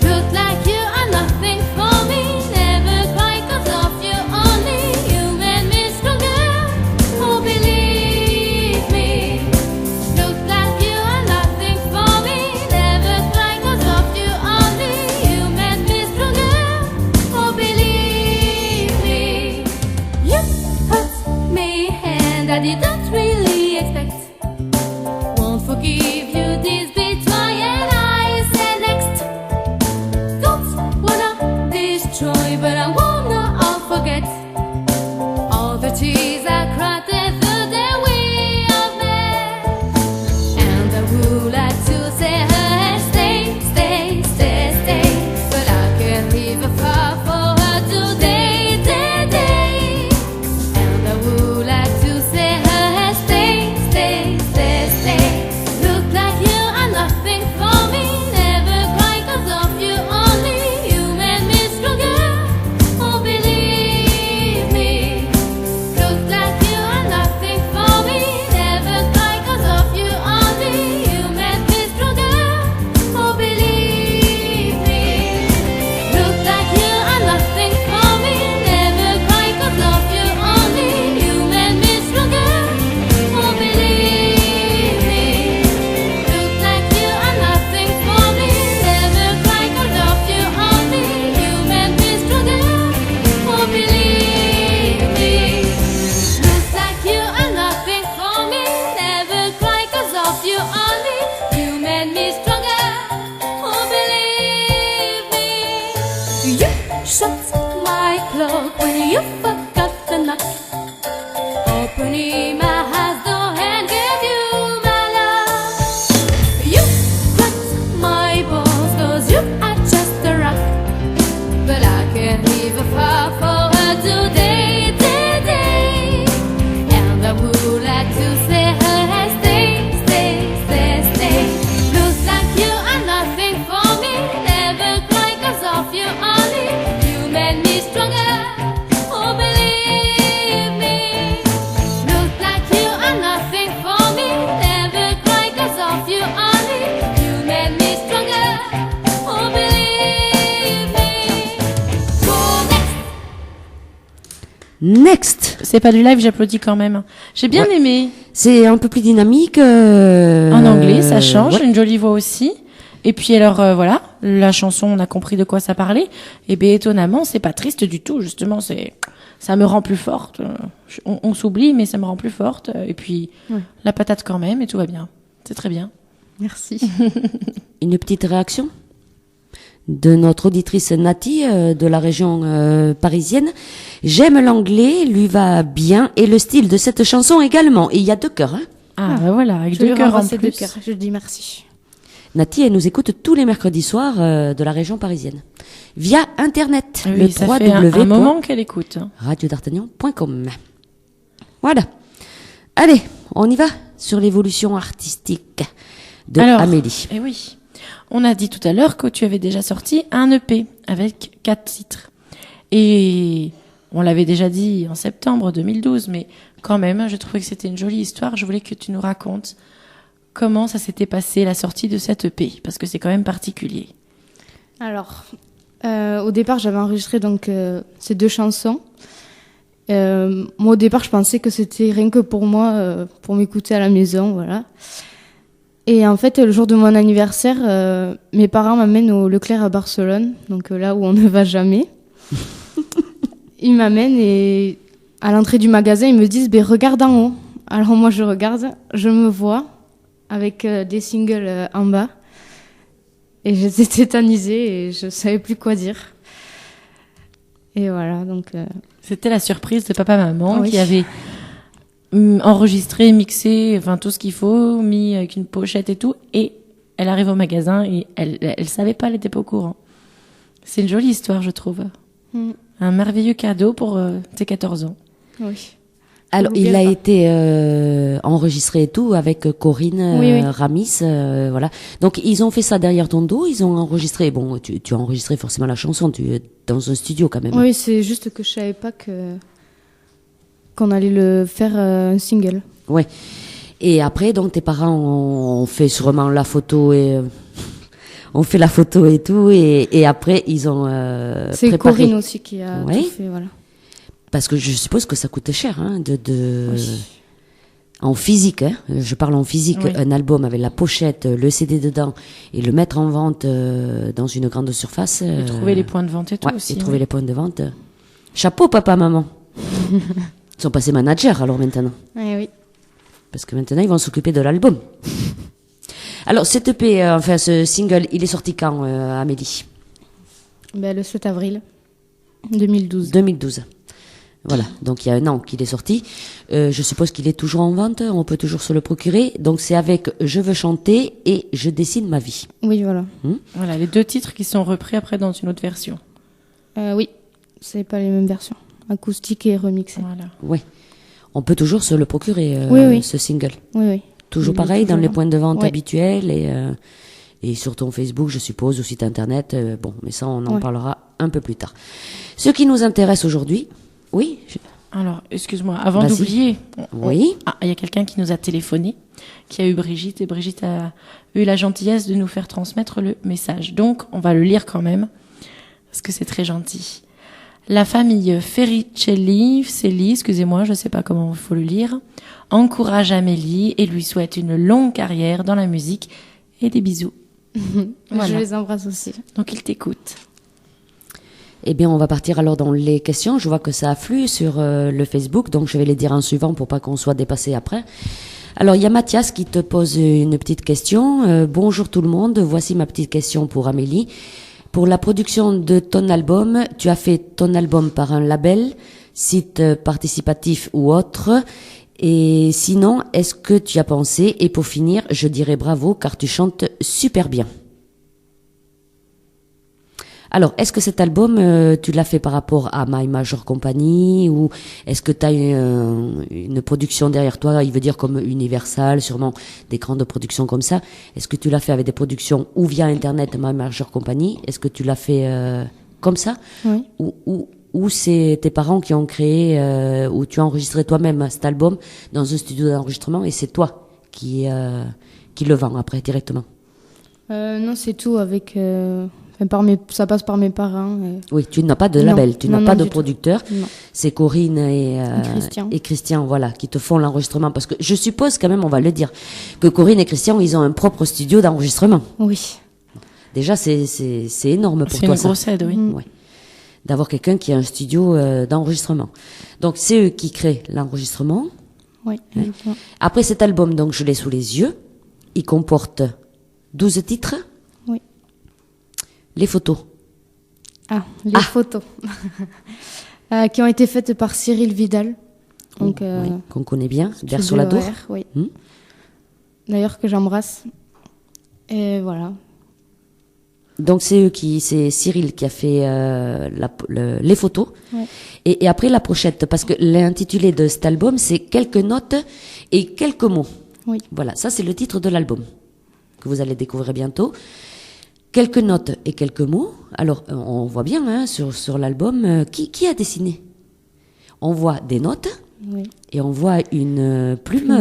Look like you are nothing for me. Never quite got off you, only you made me stronger. Oh, believe would like to say, hey, stay, stay, stay, stay. But I can't leave her far for her today, day, day. And I would like to say, hey, stay, stay, stay, stay. Look like you are nothing for me. Never cry 'cause of you only. You made me stronger. Oh, believe me. Look like you are nothing for me. Never cry 'cause of you only. You made me stronger. Oh, believe me. Look like you are nothing for me. Never cry 'cause of you only. You made me stronger. Oh, believe me. Look like you are nothing for me. Never cry 'cause of you only. You made me stronger. Oh, believe me. Look like you are nothing for me. Never cry 'cause of you only. You made me stronger. Oh, believe me. You shut my clock when you forgot the knock. Opening my house door and gave you my love. You cracked my balls 'cause you are just a rock. But I can't leave her far for her today, day, day. And I would like to say, hey, stay, stay, stay, stay. Looks like you are nothing for me. Never cry 'cause of you only. You made me stronger. Oh, believe me. Looks like you are nothing for me. Never cry 'cause of you only. You made me stronger. Oh, believe me. Go next. Next. C'est pas du live, j'applaudis quand même. J'ai bien Ouais. aimé. C'est un peu plus dynamique. En anglais, ça change, ouais. une jolie voix aussi. Et puis alors voilà, la chanson, on a compris de quoi ça parlait. Et bien étonnamment, c'est pas triste du tout. Justement, ça me rend plus forte. On s'oublie, mais ça me rend plus forte. Et puis la patate quand même, et tout va bien. C'est très bien. Merci. Une petite réaction de notre auditrice Nati de la région parisienne. J'aime l'anglais, lui va bien, et le style de cette chanson également. Et il y a 2 cœurs. Hein. Ah, bah voilà, avec Je 2 lui cœurs en renvoie ces plus. 2 cœurs. Je dis merci. Nati, elle nous écoute tous les mercredis soirs de la région parisienne. Via Internet, Oui, le ça fait un moment qu'elle écoute. radiodartagnan.com. Voilà. Allez, on y va sur l'évolution artistique de Alors, Amélie. Eh oui. On a dit tout à l'heure que tu avais déjà sorti un EP avec 4 titres. Et on l'avait déjà dit en septembre 2012, mais quand même, je trouvais que c'était une jolie histoire. Je voulais que tu nous racontes comment ça s'était passé, la sortie de cet EP, parce que c'est quand même particulier. Alors, au départ, j'avais enregistré donc ces 2 chansons. Moi, au départ, je pensais que c'était rien que pour moi, pour m'écouter à la maison, voilà. Et en fait, le jour de mon anniversaire, mes parents m'amènent au Leclerc à Barcelone, donc là où on ne va jamais. Ils m'amènent et à l'entrée du magasin, ils me disent « regarde en haut ». Alors moi, je regarde, je me vois avec des singles en bas. Et j'étais tétanisée et je savais plus quoi dire. Et voilà, donc... C'était la surprise de papa-maman Oui. qui avait enregistré, mixé, enfin tout ce qu'il faut, mis avec une pochette et tout. Et elle arrive au magasin et elle savait pas, elle était pas au courant. C'est une jolie histoire, je trouve. Mm. Un merveilleux cadeau pour tes 14 ans. Oui. Alors, il a été enregistré et tout avec Corinne Oui, oui. Ramis, voilà. Donc, ils ont fait ça derrière ton dos, ils ont enregistré. Bon, tu as enregistré forcément la chanson, tu es dans un studio quand même. Oui, c'est juste que je savais pas qu'on allait le faire un single. Ouais. Et après, donc, tes parents ont fait sûrement la photo et ont fait la photo et tout, et après, ils ont C'est préparé. Corinne aussi qui a Ouais. tout fait, voilà. Parce que je suppose que ça coûtait cher, hein, Oui. en physique, hein. Je parle en physique, Oui. un album avec la pochette, le CD dedans, et le mettre en vente dans une grande surface. Et trouver les points de vente et tout ouais, aussi. et trouver les points de vente. Chapeau, papa, maman. Ils sont passés managers alors maintenant. Ouais, oui. Parce que maintenant, ils vont s'occuper de l'album. Alors, cette EP, enfin, ce single, il est sorti quand, Amélie? Le 7 avril 2012. 2012. Voilà, donc il y a 1 an qu'il est sorti. Je suppose qu'il est toujours en vente, on peut toujours se le procurer. Donc c'est avec Je veux chanter et Je dessine ma vie. Oui, voilà. Voilà, les 2 titres qui sont repris après dans une autre version. Oui, c'est pas les mêmes versions. Acoustique et remixé. Voilà. Ouais. On peut toujours se le procurer, Oui. ce single. Oui. Toujours Il est pareil, dans toujours les là. points de vente Ouais. habituels et sur ton Facebook, je suppose, au site internet. Bon, mais ça, on en Ouais. parlera un peu plus tard. Ce qui nous intéresse aujourd'hui, oui, Alors, excuse-moi, avant Vas-y. d'oublier, Oui. il y a quelqu'un qui nous a téléphoné, qui a eu Brigitte, et Brigitte a eu la gentillesse de nous faire transmettre le message. Donc, on va le lire quand même, parce que c'est très gentil. La famille Ferricelli, excusez-moi, je sais pas comment il faut le lire, encourage Amélie et lui souhaite une longue carrière dans la musique et des bisous. Voilà. Je les embrasse aussi. Donc, il t'écoute. Eh bien, on va partir alors dans les questions. Je vois que ça afflue sur le Facebook, donc je vais les dire en suivant pour pas qu'on soit dépassé après. Alors, il y a Mathias qui te pose une petite question. Bonjour tout le monde, voici ma petite question pour Amélie. Pour la production de ton album, tu as fait ton album par un label, site participatif ou autre. Et sinon, est-ce que tu as pensé, et pour finir, je dirais bravo car tu chantes super bien. Alors, est-ce que cet album, tu l'as fait par rapport à My Major Company ou est-ce que tu as une production derrière toi, il veut dire comme Universal, sûrement des grandes productions comme ça. Est-ce que tu l'as fait avec des productions ou via Internet, My Major Company? Est-ce que tu l'as fait comme ça? Oui. Ou c'est tes parents qui ont créé, ou tu as enregistré toi-même cet album dans un studio d'enregistrement et c'est toi qui le vend après directement? Non, c'est tout avec... ça passe par mes parents. Oui, tu n'as pas de Non. label, tu n'as Non, pas non, de du tout. producteur. Non. C'est Corinne Christian. et Christian, voilà, qui te font l'enregistrement. Parce que je suppose quand même, on va le dire, que Corinne et Christian, ils ont un propre studio d'enregistrement. Oui. Déjà, c'est énorme pour C'est toi une ça. grosse aide, oui. Ouais. D'avoir quelqu'un qui a un studio d'enregistrement. Donc c'est eux qui créent l'enregistrement. Oui. exactement. Après cet album, donc je l'ai sous les yeux, il comporte 12 titres. Oui. Les photos. Les photos. Qui ont été faites par Cyril Vidal. Donc, Oui, qu'on connaît bien, studio Vers sur la Dour. R, oui. Hmm. D'ailleurs, que j'embrasse. Et voilà. Donc c'est Cyril qui a fait les photos. Ouais. Et après la pochette, parce que l'intitulé de cet album, c'est Quelques notes et quelques mots. Oui. Voilà, ça c'est le titre de l'album que vous allez découvrir bientôt. Quelques notes et quelques mots. Alors on voit bien hein, sur l'album qui a dessiné. On voit des notes Oui. et on voit une plume.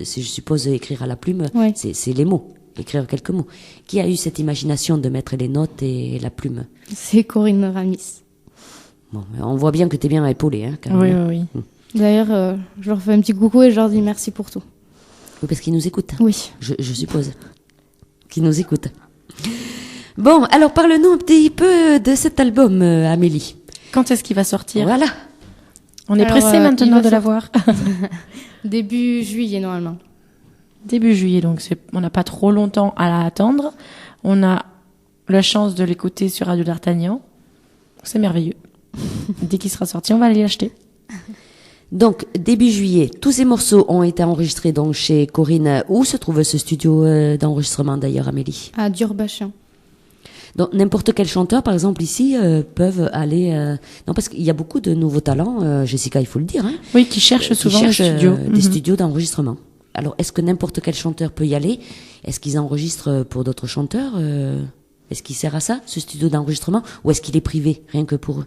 Si je suppose écrire à la plume, Ouais. c'est les mots. Écrire quelques mots. Qui a eu cette imagination de mettre les notes et la plume? C'est Corinne Ramis. Bon, on voit bien que tu es bien épaulé. Hein, quand même. Oui, oui. D'ailleurs, je leur fais un petit coucou et je leur dis merci pour tout. Oui, parce qu'ils nous écoutent. Oui. Je suppose. Qu'ils nous écoutent. Bon, alors parle-nous un petit peu de cet album, Amélie. Quand est-ce qu'il va sortir? Voilà. On est Alors, pressé il maintenant va de l'avoir. Début juillet, normalement. Début juillet, donc on n'a pas trop longtemps à l'attendre. On a la chance de l'écouter sur Radio d'Artagnan. C'est merveilleux. Dès qu'il sera sorti, on va aller l'acheter. Donc, début juillet, tous ces morceaux ont été enregistrés donc chez Corinne. Où se trouve ce studio d'enregistrement d'ailleurs, Amélie? À Durbachin. Donc, n'importe quel chanteur, par exemple, ici, peuvent aller... Non, parce qu'il y a beaucoup de nouveaux talents, Jessica, il faut le dire. Hein, Oui, qui cherchent souvent cherchent, des studios. des studios d'enregistrement. Alors, est-ce que n'importe quel chanteur peut y aller? Est-ce qu'ils enregistrent pour d'autres chanteurs? Est-ce qu'il sert à ça, ce studio d'enregistrement? Ou est-ce qu'il est privé, rien que pour eux?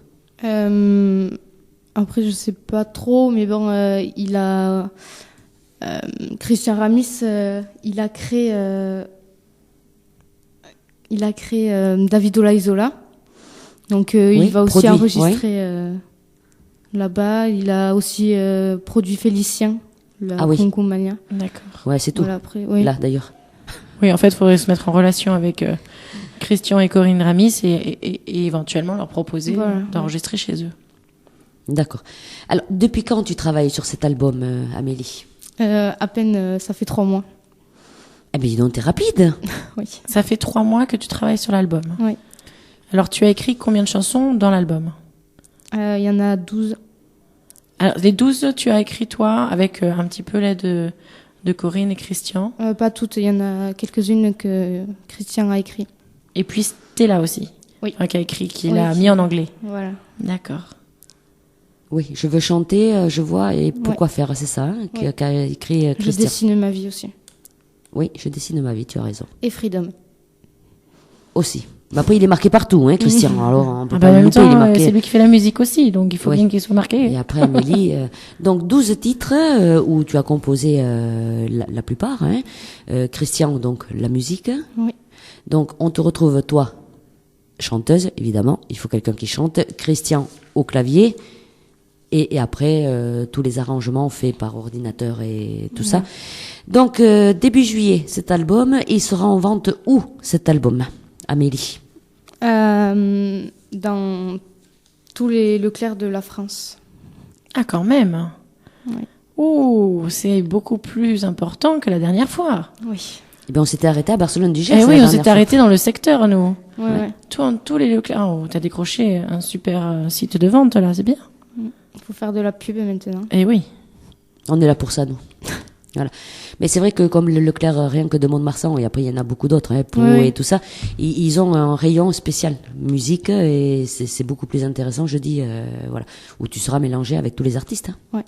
Après, je sais pas trop, mais bon, il a... Christian Ramis, il a créé David Olaizola. Donc, Oui, il va aussi produit, enregistrer là-bas. Il a aussi produit Félicien, la Ah oui. Conco Mania. D'accord. Ouais, c'est tout. Voilà, après, oui. Là, d'ailleurs. Oui, en fait, il faudrait se mettre en relation avec Christian et Corinne Ramis et éventuellement leur proposer Voilà. d'enregistrer chez eux. D'accord. Alors, depuis quand tu travailles sur cet album, Amélie? À peine, ça fait 3 mois. Eh bien, dis donc, t'es rapide. Oui. Ça fait 3 mois que tu travailles sur l'album. Oui. Alors, tu as écrit combien de chansons dans l'album? Il y en a 12. Alors, les 12, tu as écrit toi, avec un petit peu l'aide de Corinne et Christian. Pas toutes, il y en a quelques-unes que Christian a écrit. Et puis Stella aussi. Oui. Enfin, qui a écrit, qui Oui. l'a mis en anglais. Voilà. D'accord. Oui, je veux chanter, je vois, et pourquoi faire, c'est ça, hein, Oui. qu'a écrit Je Christian. dessine ma vie aussi. Oui, je dessine ma vie, tu as raison. Et Freedom. Aussi. Mais après, il est marqué partout, hein, Christian. Alors, on peut Ah pas bah, en le même louper, il est temps, marqué. c'est lui qui fait la musique aussi, donc il faut Oui. bien qu'il soit marqué. Et après, Amélie, donc 12 titres où tu as composé la plupart. Hein. Christian, donc la musique. Oui. Donc, on te retrouve, toi, chanteuse, évidemment. Il faut quelqu'un qui chante. Christian au clavier. Et après, tous les arrangements faits par ordinateur et tout ça. Donc, début juillet, cet album, il sera en vente où, cet album, Amélie? Dans tous les Leclerc de la France. Ah, quand même. Oui. Oh, c'est beaucoup plus important que la dernière fois. Oui. Eh bien, on s'était arrêté à Barcelone du Gers. Eh la oui, on dernière s'était fois. arrêté dans le secteur, nous. Ouais. Tous les Leclerc. Oh, t'as décroché un super site de vente, là, c'est bien. Il faut faire de la pub maintenant. Eh oui. On est là pour ça, nous. Voilà. Mais c'est vrai que comme le Leclerc, rien que de Mont-de-Marsan, et après il y en a beaucoup d'autres, hein, Pau Oui. et tout ça, ils ont un rayon spécial musique et c'est beaucoup plus intéressant, je dis, voilà, où tu seras mélangé avec tous les artistes. Hein. Ouais.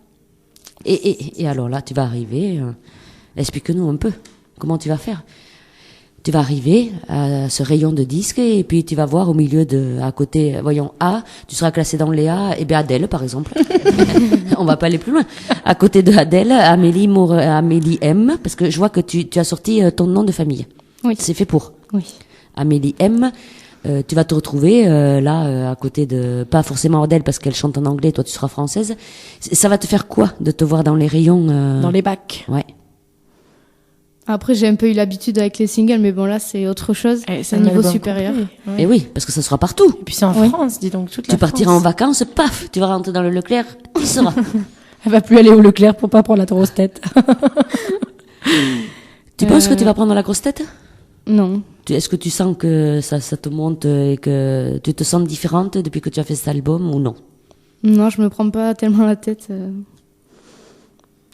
Et alors là, tu vas arriver, explique-nous un peu comment tu vas faire. Tu vas arriver à ce rayon de disques et puis tu vas voir au milieu à côté, voyons, A, tu seras classé dans les A, et bien Adèle par exemple. On va pas aller plus loin. À côté de Adèle, Amélie M, parce que je vois que tu as sorti ton nom de famille. Oui. C'est fait pour. Oui. Amélie M. Tu vas te retrouver là à côté de, pas forcément Adèle parce qu'elle chante en anglais, toi tu seras française. Ça va te faire quoi de te voir dans les rayons Dans les bacs. Ouais. Après, j'ai un peu eu l'habitude avec les singles, mais bon, là, c'est autre chose. Eh, C'est un niveau supérieur. Et oui, parce que ça sera partout. Et puis c'est en Oui. France, dis donc, toute Tu la partiras en France. vacances, paf, tu vas rentrer dans le Leclerc, il sera. Elle va plus aller au Leclerc pour pas prendre la grosse tête. Tu penses que tu vas prendre la grosse tête? Non. Est-ce que tu sens que ça te monte et que tu te sens différente depuis que tu as fait cet album ou non? Non, je me prends pas tellement la tête.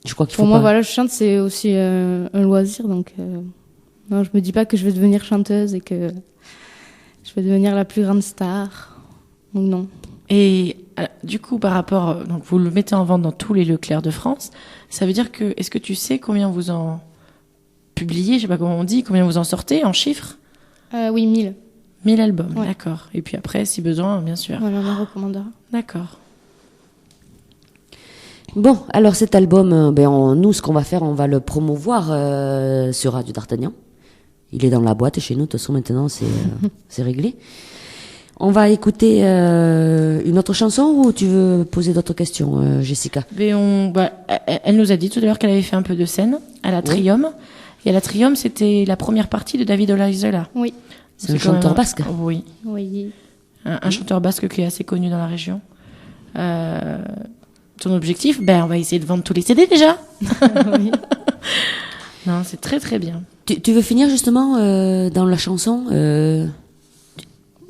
Je crois qu'il faut Pour moi, pas. voilà, je chante, c'est aussi un loisir, donc non, je me dis pas que je vais devenir chanteuse et que je vais devenir la plus grande star. Donc non. Et du coup, par rapport, donc vous le mettez en vente dans tous les Leclerc de France. Ça veut dire que, est-ce que tu sais combien vous en publiez, je sais pas comment on dit, combien vous en sortez en chiffres? Oui, 1000. 1000 albums, Ouais. d'accord. Et puis après, si besoin, bien sûr. Voilà, on la recommandera. D'accord. Bon, alors cet album, nous, ce qu'on va faire, on va le promouvoir sur Radio D'Artagnan. Il est dans la boîte chez nous, de toute façon, maintenant, c'est réglé. On va écouter une autre chanson ou tu veux poser d'autres questions, Jessica? Mais elle nous a dit tout à l'heure qu'elle avait fait un peu de scène à la Trium. Et à la Trium, c'était la première partie de David Olaizola. Oui. C'est un quand même chanteur basque. Oui. Oui. Un chanteur basque qui est assez connu dans la région. Ton objectif, on va essayer de vendre tous les CD déjà. Oui. Non, c'est très très bien. Tu veux finir justement dans la chanson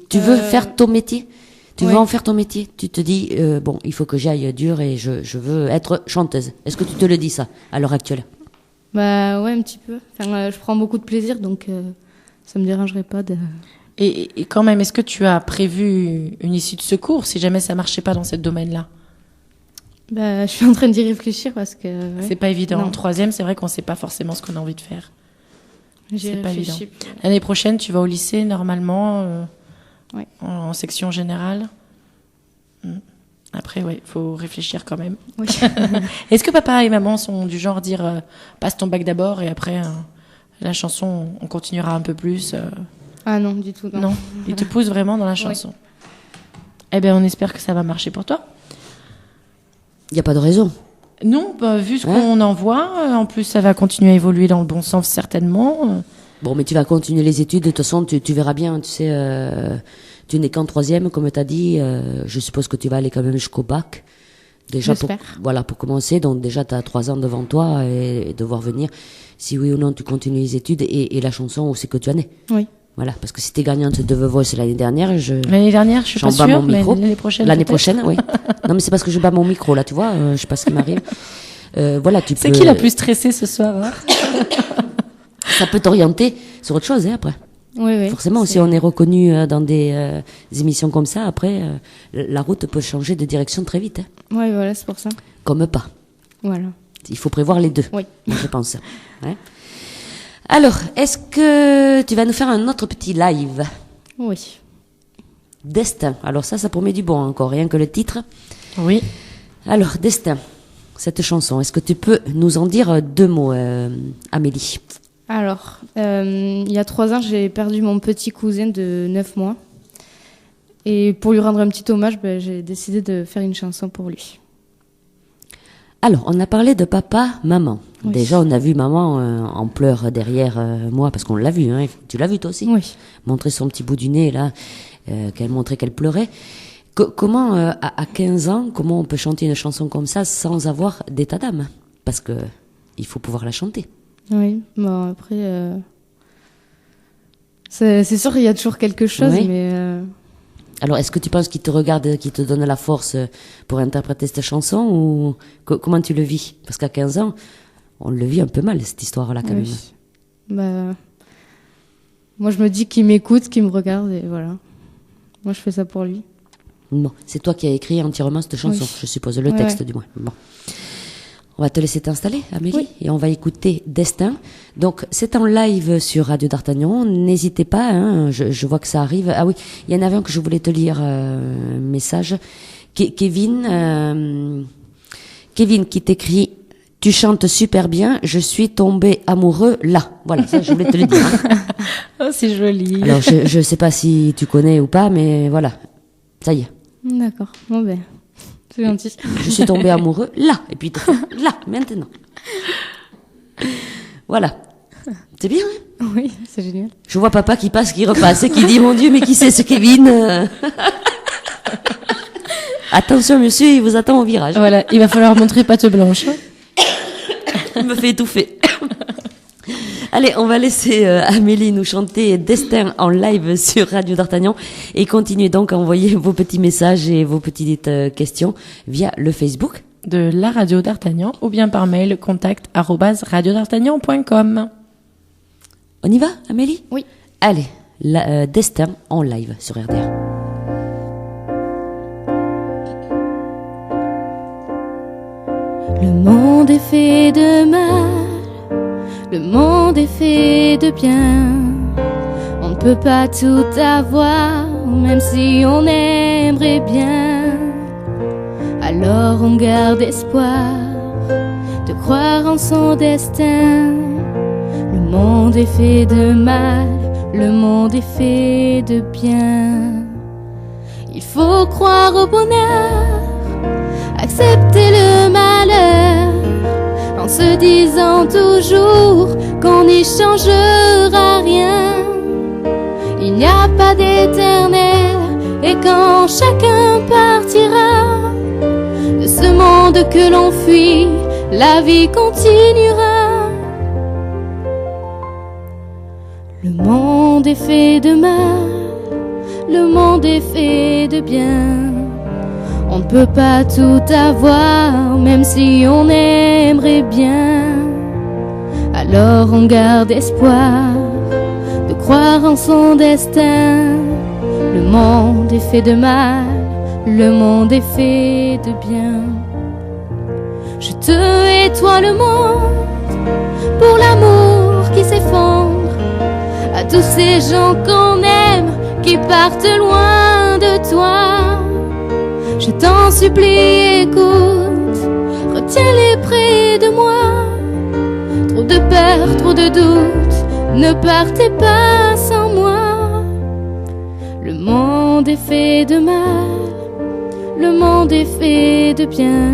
tu veux faire ton métier? Tu veux ouais. en faire ton métier? Tu te dis, bon, il faut que j'aille dur et je veux être chanteuse. Est-ce que tu te le dis ça, à l'heure actuelle? Bah ouais, un petit peu. Enfin, je prends beaucoup de plaisir, donc ça me dérangerait pas de... Et quand même, est-ce que tu as prévu une issue de secours si jamais ça marchait pas dans ce domaine-là? Bah, je suis en train d'y réfléchir parce que... ouais. C'est pas évident. Non. En troisième, c'est vrai qu'on sait pas forcément ce qu'on a envie de faire. J'y c'est pas réfléchis. L'année prochaine, tu vas au lycée, normalement, Ouais. en section générale. Après, ouais, faut réfléchir quand même. Oui. Est-ce que papa et maman sont du genre dire passe ton bac d'abord et après la chanson, on continuera un peu plus Ah non, du tout, non. Non, ils te poussent vraiment dans la chanson. Eh bien, on espère que ça va marcher pour toi. Il n'y a pas de raison. Non, vu ce qu'on en voit, en plus ça va continuer à évoluer dans le bon sens certainement. Bon, mais tu vas continuer les études, de toute façon, tu verras bien, tu sais, tu n'es qu'en troisième, comme tu as dit, je suppose que tu vas aller quand même jusqu'au bac. Déjà pour commencer, donc déjà tu as 3 ans devant toi et devoir venir, si oui ou non tu continues les études et la chanson, où c'est que tu en es. Oui. Voilà, parce que si t'es gagnante de The Voice l'année dernière, L'année dernière, je suis j'en pas bats sûre, mon mais micro. l'année prochaine. L'année peut-être. prochaine, oui. Non, mais c'est parce que je bats mon micro, là, tu vois, je sais pas ce qui m'arrive. Voilà, tu peux... C'est qui la plus stressée ce soir hein Ça peut t'orienter sur autre chose, hein, après. Oui. Forcément, si on est reconnu dans des émissions comme ça, après, la route peut changer de direction très vite. Hein. Oui, voilà, c'est pour ça. Comme pas. Voilà. Il faut prévoir les deux, Oui. je pense. Ouais. Alors, est-ce que tu vas nous faire un autre petit live? Oui. Destin. Alors ça promet du bon encore, rien que le titre. Oui. Alors, Destin, cette chanson, est-ce que tu peux nous en dire 2 mots, Amélie? Alors, il y a 3 ans, j'ai perdu mon petit cousin de 9 mois. Et pour lui rendre un petit hommage, j'ai décidé de faire une chanson pour lui. Alors, on a parlé de papa, maman. Oui. Déjà, on a vu maman en pleurs derrière moi, parce qu'on l'a vu, hein. Tu l'as vu toi aussi? Oui. Montrer son petit bout du nez, là, qu'elle montrait qu'elle pleurait. Comment, à 15 ans, comment on peut chanter une chanson comme ça sans avoir d'état d'âme? Parce que il faut pouvoir la chanter. Oui, bon après, c'est sûr qu'il y a toujours quelque chose, Oui. mais Alors, est-ce que tu penses qu'il te regarde, qu'il te donne la force pour interpréter cette chanson, ou comment tu le vis? Parce qu'à 15 ans, on le vit un peu mal, cette histoire-là, quand même. oui. Moi je me dis qu'il m'écoute, qu'il me regarde, et voilà. Moi je fais ça pour lui. Bon, c'est toi qui as écrit entièrement cette chanson, Oui. je suppose, le Ouais, texte ouais. du moins. Bon. On va te laisser t'installer, Amélie, Oui. et on va écouter Destin. Donc, c'est en live sur Radio D'Artagnan. N'hésitez pas, hein, je vois que ça arrive. Ah oui, il y en avait un que je voulais te lire, un message. Kevin qui t'écrit: tu chantes super bien, je suis tombé amoureux là. Voilà, ça, je voulais te le dire. Hein. Oh, c'est joli. Alors, je sais pas si tu connais ou pas, mais voilà, ça y est. D'accord, bon ben, c'est gentil. Je suis tombé amoureux là, et puis là, maintenant. Voilà. C'est bien, hein? Oui, c'est génial. Je vois papa qui passe, qui repasse, et qui dit: mon Dieu, mais qui c'est ce Kevin? Attention, monsieur, il vous attend au virage. Voilà, il va falloir montrer patte blanche. Il me fait étouffer. Allez, on va laisser Amélie nous chanter Destin en live sur Radio D'Artagnan, et continuez donc à envoyer vos petits messages et vos petites questions via le Facebook. De la radio d'Artagnan ou bien par mail contact@radiodartagnan.com. On y va, Amélie? Oui. Allez, Destin en live sur RDR. Le monde est fait de mal, le monde est fait de bien. On ne peut pas tout avoir, même si on aimerait bien. Alors on garde espoir de croire en son destin. Le monde est fait de mal, le monde est fait de bien. Il faut croire au bonheur, accepter le malheur, en se disant toujours qu'on n'y changera rien. Il n'y a pas d'éternel, et quand chacun partira de ce monde que l'on fuit, la vie continuera. Le monde est fait de mal, le monde est fait de bien. On ne peut pas tout avoir, même si on aimerait bien. Alors on garde espoir de croire en son destin. Le monde est fait de mal, le monde est fait de bien. Je te hais toi le monde, pour l'amour qui s'effondre, à tous ces gens qu'on aime, qui partent loin de toi. Je t'en supplie, écoute, retiens-les près de moi. Trop de peur, trop de doute, ne partez pas sans moi. Le monde est fait de mal, le monde est fait de bien.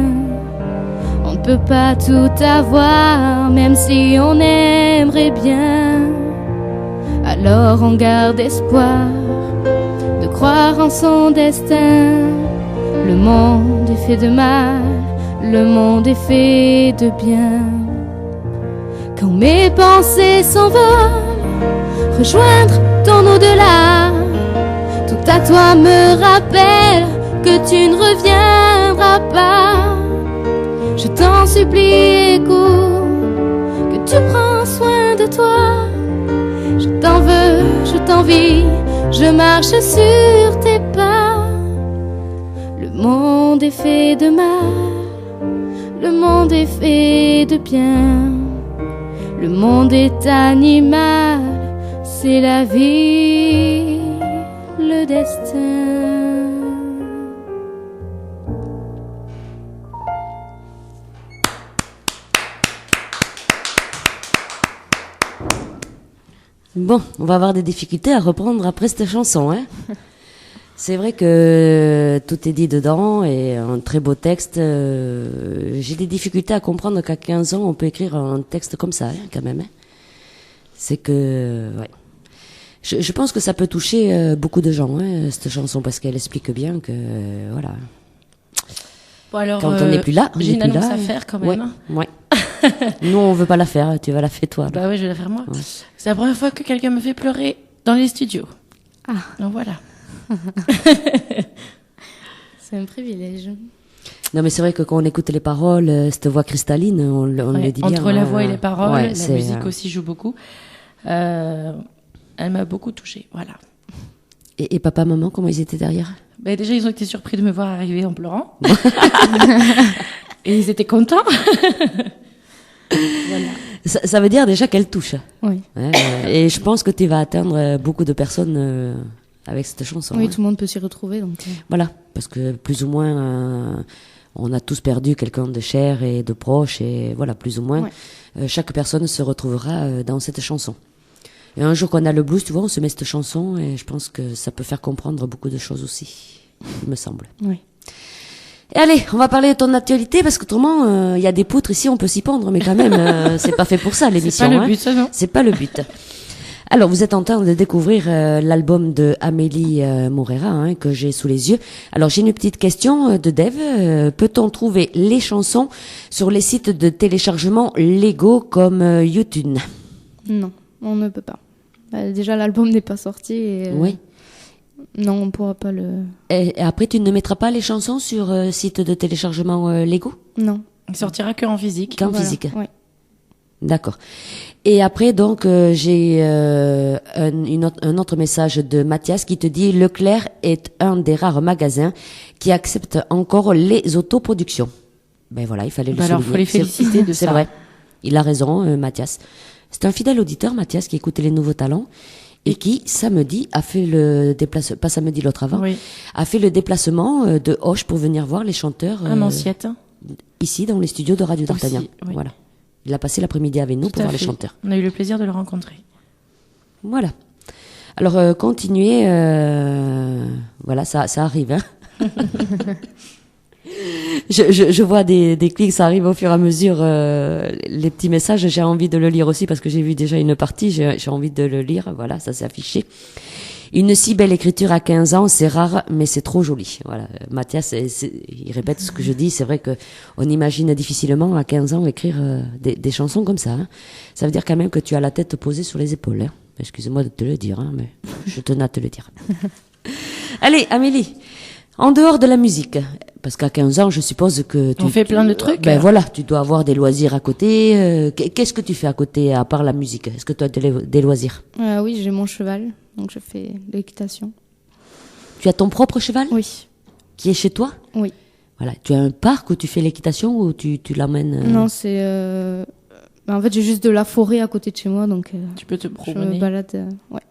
On ne peut pas tout avoir, même si on aimerait bien. Alors on garde espoir de croire en son destin. Le monde est fait de mal, le monde est fait de bien. Quand mes pensées s'envolent, rejoindre ton odeur au-delà. Tout à toi me rappelle que tu ne reviendras pas. Je t'en supplie, écoute, que tu prends soin de toi. Je t'en veux, je t'envie, je marche sur tes pas. Le monde est fait de mal, le monde est fait de bien. Le monde est animal, c'est la vie, le destin. Bon, on va avoir des difficultés à reprendre après cette chanson, hein. C'est vrai que tout est dit dedans et un très beau texte. J'ai des difficultés à comprendre qu'à 15 ans, on peut écrire un texte comme ça, hein, quand même. Hein. C'est que, ouais. Je pense que ça peut toucher beaucoup de gens, hein, cette chanson, parce qu'elle explique bien que, voilà. Bon, alors, quand on n'est plus là, on j'ai n'est une plus annonce là. à faire quand même. Ouais. Nous, on veut pas la faire. Tu vas la faire toi. Bah oui, je vais la faire moi. Ouais. C'est la première fois que quelqu'un me fait pleurer dans les studios. Ah. Donc voilà. C'est un privilège. Non, mais c'est vrai que quand on écoute les paroles, cette voix cristalline, on Ouais, le dit bien. entre la voix et les paroles, ouais, la c'est, musique aussi joue beaucoup. Elle m'a beaucoup touchée, voilà. Et papa, maman, comment ils étaient derrière? Ben déjà, ils ont été surpris de me voir arriver en pleurant. Et ils étaient contents. Voilà. Ça veut dire déjà qu'elle touche. Oui. Ouais, et je pense que tu vas atteindre beaucoup de personnes avec cette chanson. Oui, hein. tout le monde peut s'y retrouver. Donc, Voilà, parce que plus ou moins, on a tous perdu quelqu'un de cher et de proche, et voilà, plus ou moins, chaque personne se retrouvera dans cette chanson. Et un jour qu'on a le blues, tu vois, on se met cette chanson, et je pense que ça peut faire comprendre beaucoup de choses aussi, il me semble. Oui. Et allez, on va parler de ton actualité, parce qu'autrement, il y a des poutres ici, on peut s'y pendre, mais quand même, c'est pas fait pour ça, l'émission. C'est pas le but, ça, non? C'est pas le but. Alors, vous êtes en train de découvrir l'album de Amélie Moreira, hein, que j'ai sous les yeux. Alors, j'ai une petite question de Dev. Peut-on trouver les chansons sur les sites de téléchargement légaux comme YouTube? Non, on ne peut pas. Déjà, l'album n'est pas sorti. Et, Oui. Non, on ne pourra pas le... Et après, tu ne mettras pas les chansons sur sites de téléchargement légaux? Non. Il sortira qu'en physique. Qu'en Voilà. physique? Oui. D'accord. Et après, donc, j'ai un autre message de Mathias qui te dit « Leclerc est un des rares magasins qui accepte encore les autoproductions. » Ben voilà, il fallait le souligner. Alors, faut les féliciter de C'est ça. vrai. Il a raison, Mathias. C'est un fidèle auditeur, Mathias, qui écoutait les nouveaux talents et qui, samedi, a fait le déplacement, pas samedi, l'autre avant, Oui. a fait le déplacement de Auch pour venir voir les chanteurs À Manciette. ici dans les studios de Radio Aussi, d'Artagnan. oui. Voilà. Il a passé l'après-midi avec nous Tout pour à voir les fait. chanteurs. On a eu le plaisir de le rencontrer. Voilà. Alors, continuez. Voilà, ça arrive. Hein. je vois des clics, ça arrive au fur et à mesure. Les petits messages, j'ai envie de le lire aussi parce que j'ai vu déjà une partie. J'ai envie de le lire. Voilà, ça s'est affiché. Une si belle écriture à 15 ans, c'est rare, mais c'est trop joli. Voilà, Mathias, il répète ce que je dis. C'est vrai que on imagine difficilement à 15 ans écrire des chansons comme ça. Hein. Ça veut dire quand même que tu as la tête posée sur les épaules. Hein. Excuse-moi de te le dire, hein, mais je tenais à te le dire. Allez, Amélie, en dehors de la musique, parce qu'à 15 ans, je suppose que On fait plein de trucs. Ben voilà, tu dois avoir des loisirs à côté. Qu'est-ce que tu fais à côté, à part la musique? Est-ce que tu as des loisirs? Oui, j'ai mon cheval, donc je fais de l'équitation. Tu as ton propre cheval Oui. qui est chez toi? Oui. Voilà. Tu as un parc où tu fais l'équitation ou tu l'emmènes Non, c'est... en fait, j'ai juste de la forêt à côté de chez moi, donc Tu peux te je me promener. balade. Ouais.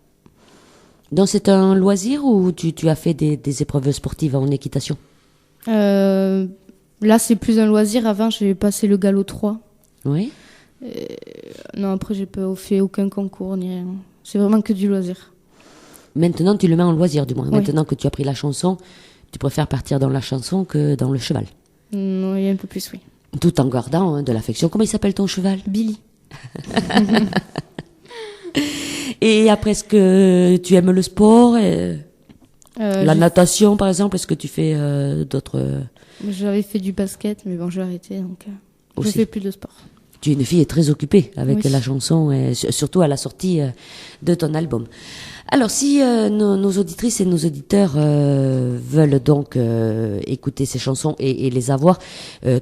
Donc c'est un loisir ou tu as fait des épreuves sportives en équitation? Là, c'est plus un loisir. Avant, j'ai passé le galop 3. Oui. Non, après, j'ai pas fait aucun concours ni rien. C'est vraiment que du loisir. Maintenant, tu le mets en loisir, du moins. Oui. Maintenant que tu as pris la chanson, tu préfères partir dans la chanson que dans le cheval. Non, il y a un peu plus, oui. Tout en gardant de l'affection. Comment il s'appelle ton cheval? Billy. Et après, est-ce que tu aimes le sport la J'ai- natation, par exemple? Est-ce que tu fais d'autres J'avais fait du basket, mais bon, j'ai arrêté, donc je Aussi. fais plus de sport. Tu es une fille très occupée avec Oui. la chanson, et surtout à la sortie de ton album. Alors, si nos auditrices et nos auditeurs veulent donc écouter ces chansons et les avoir,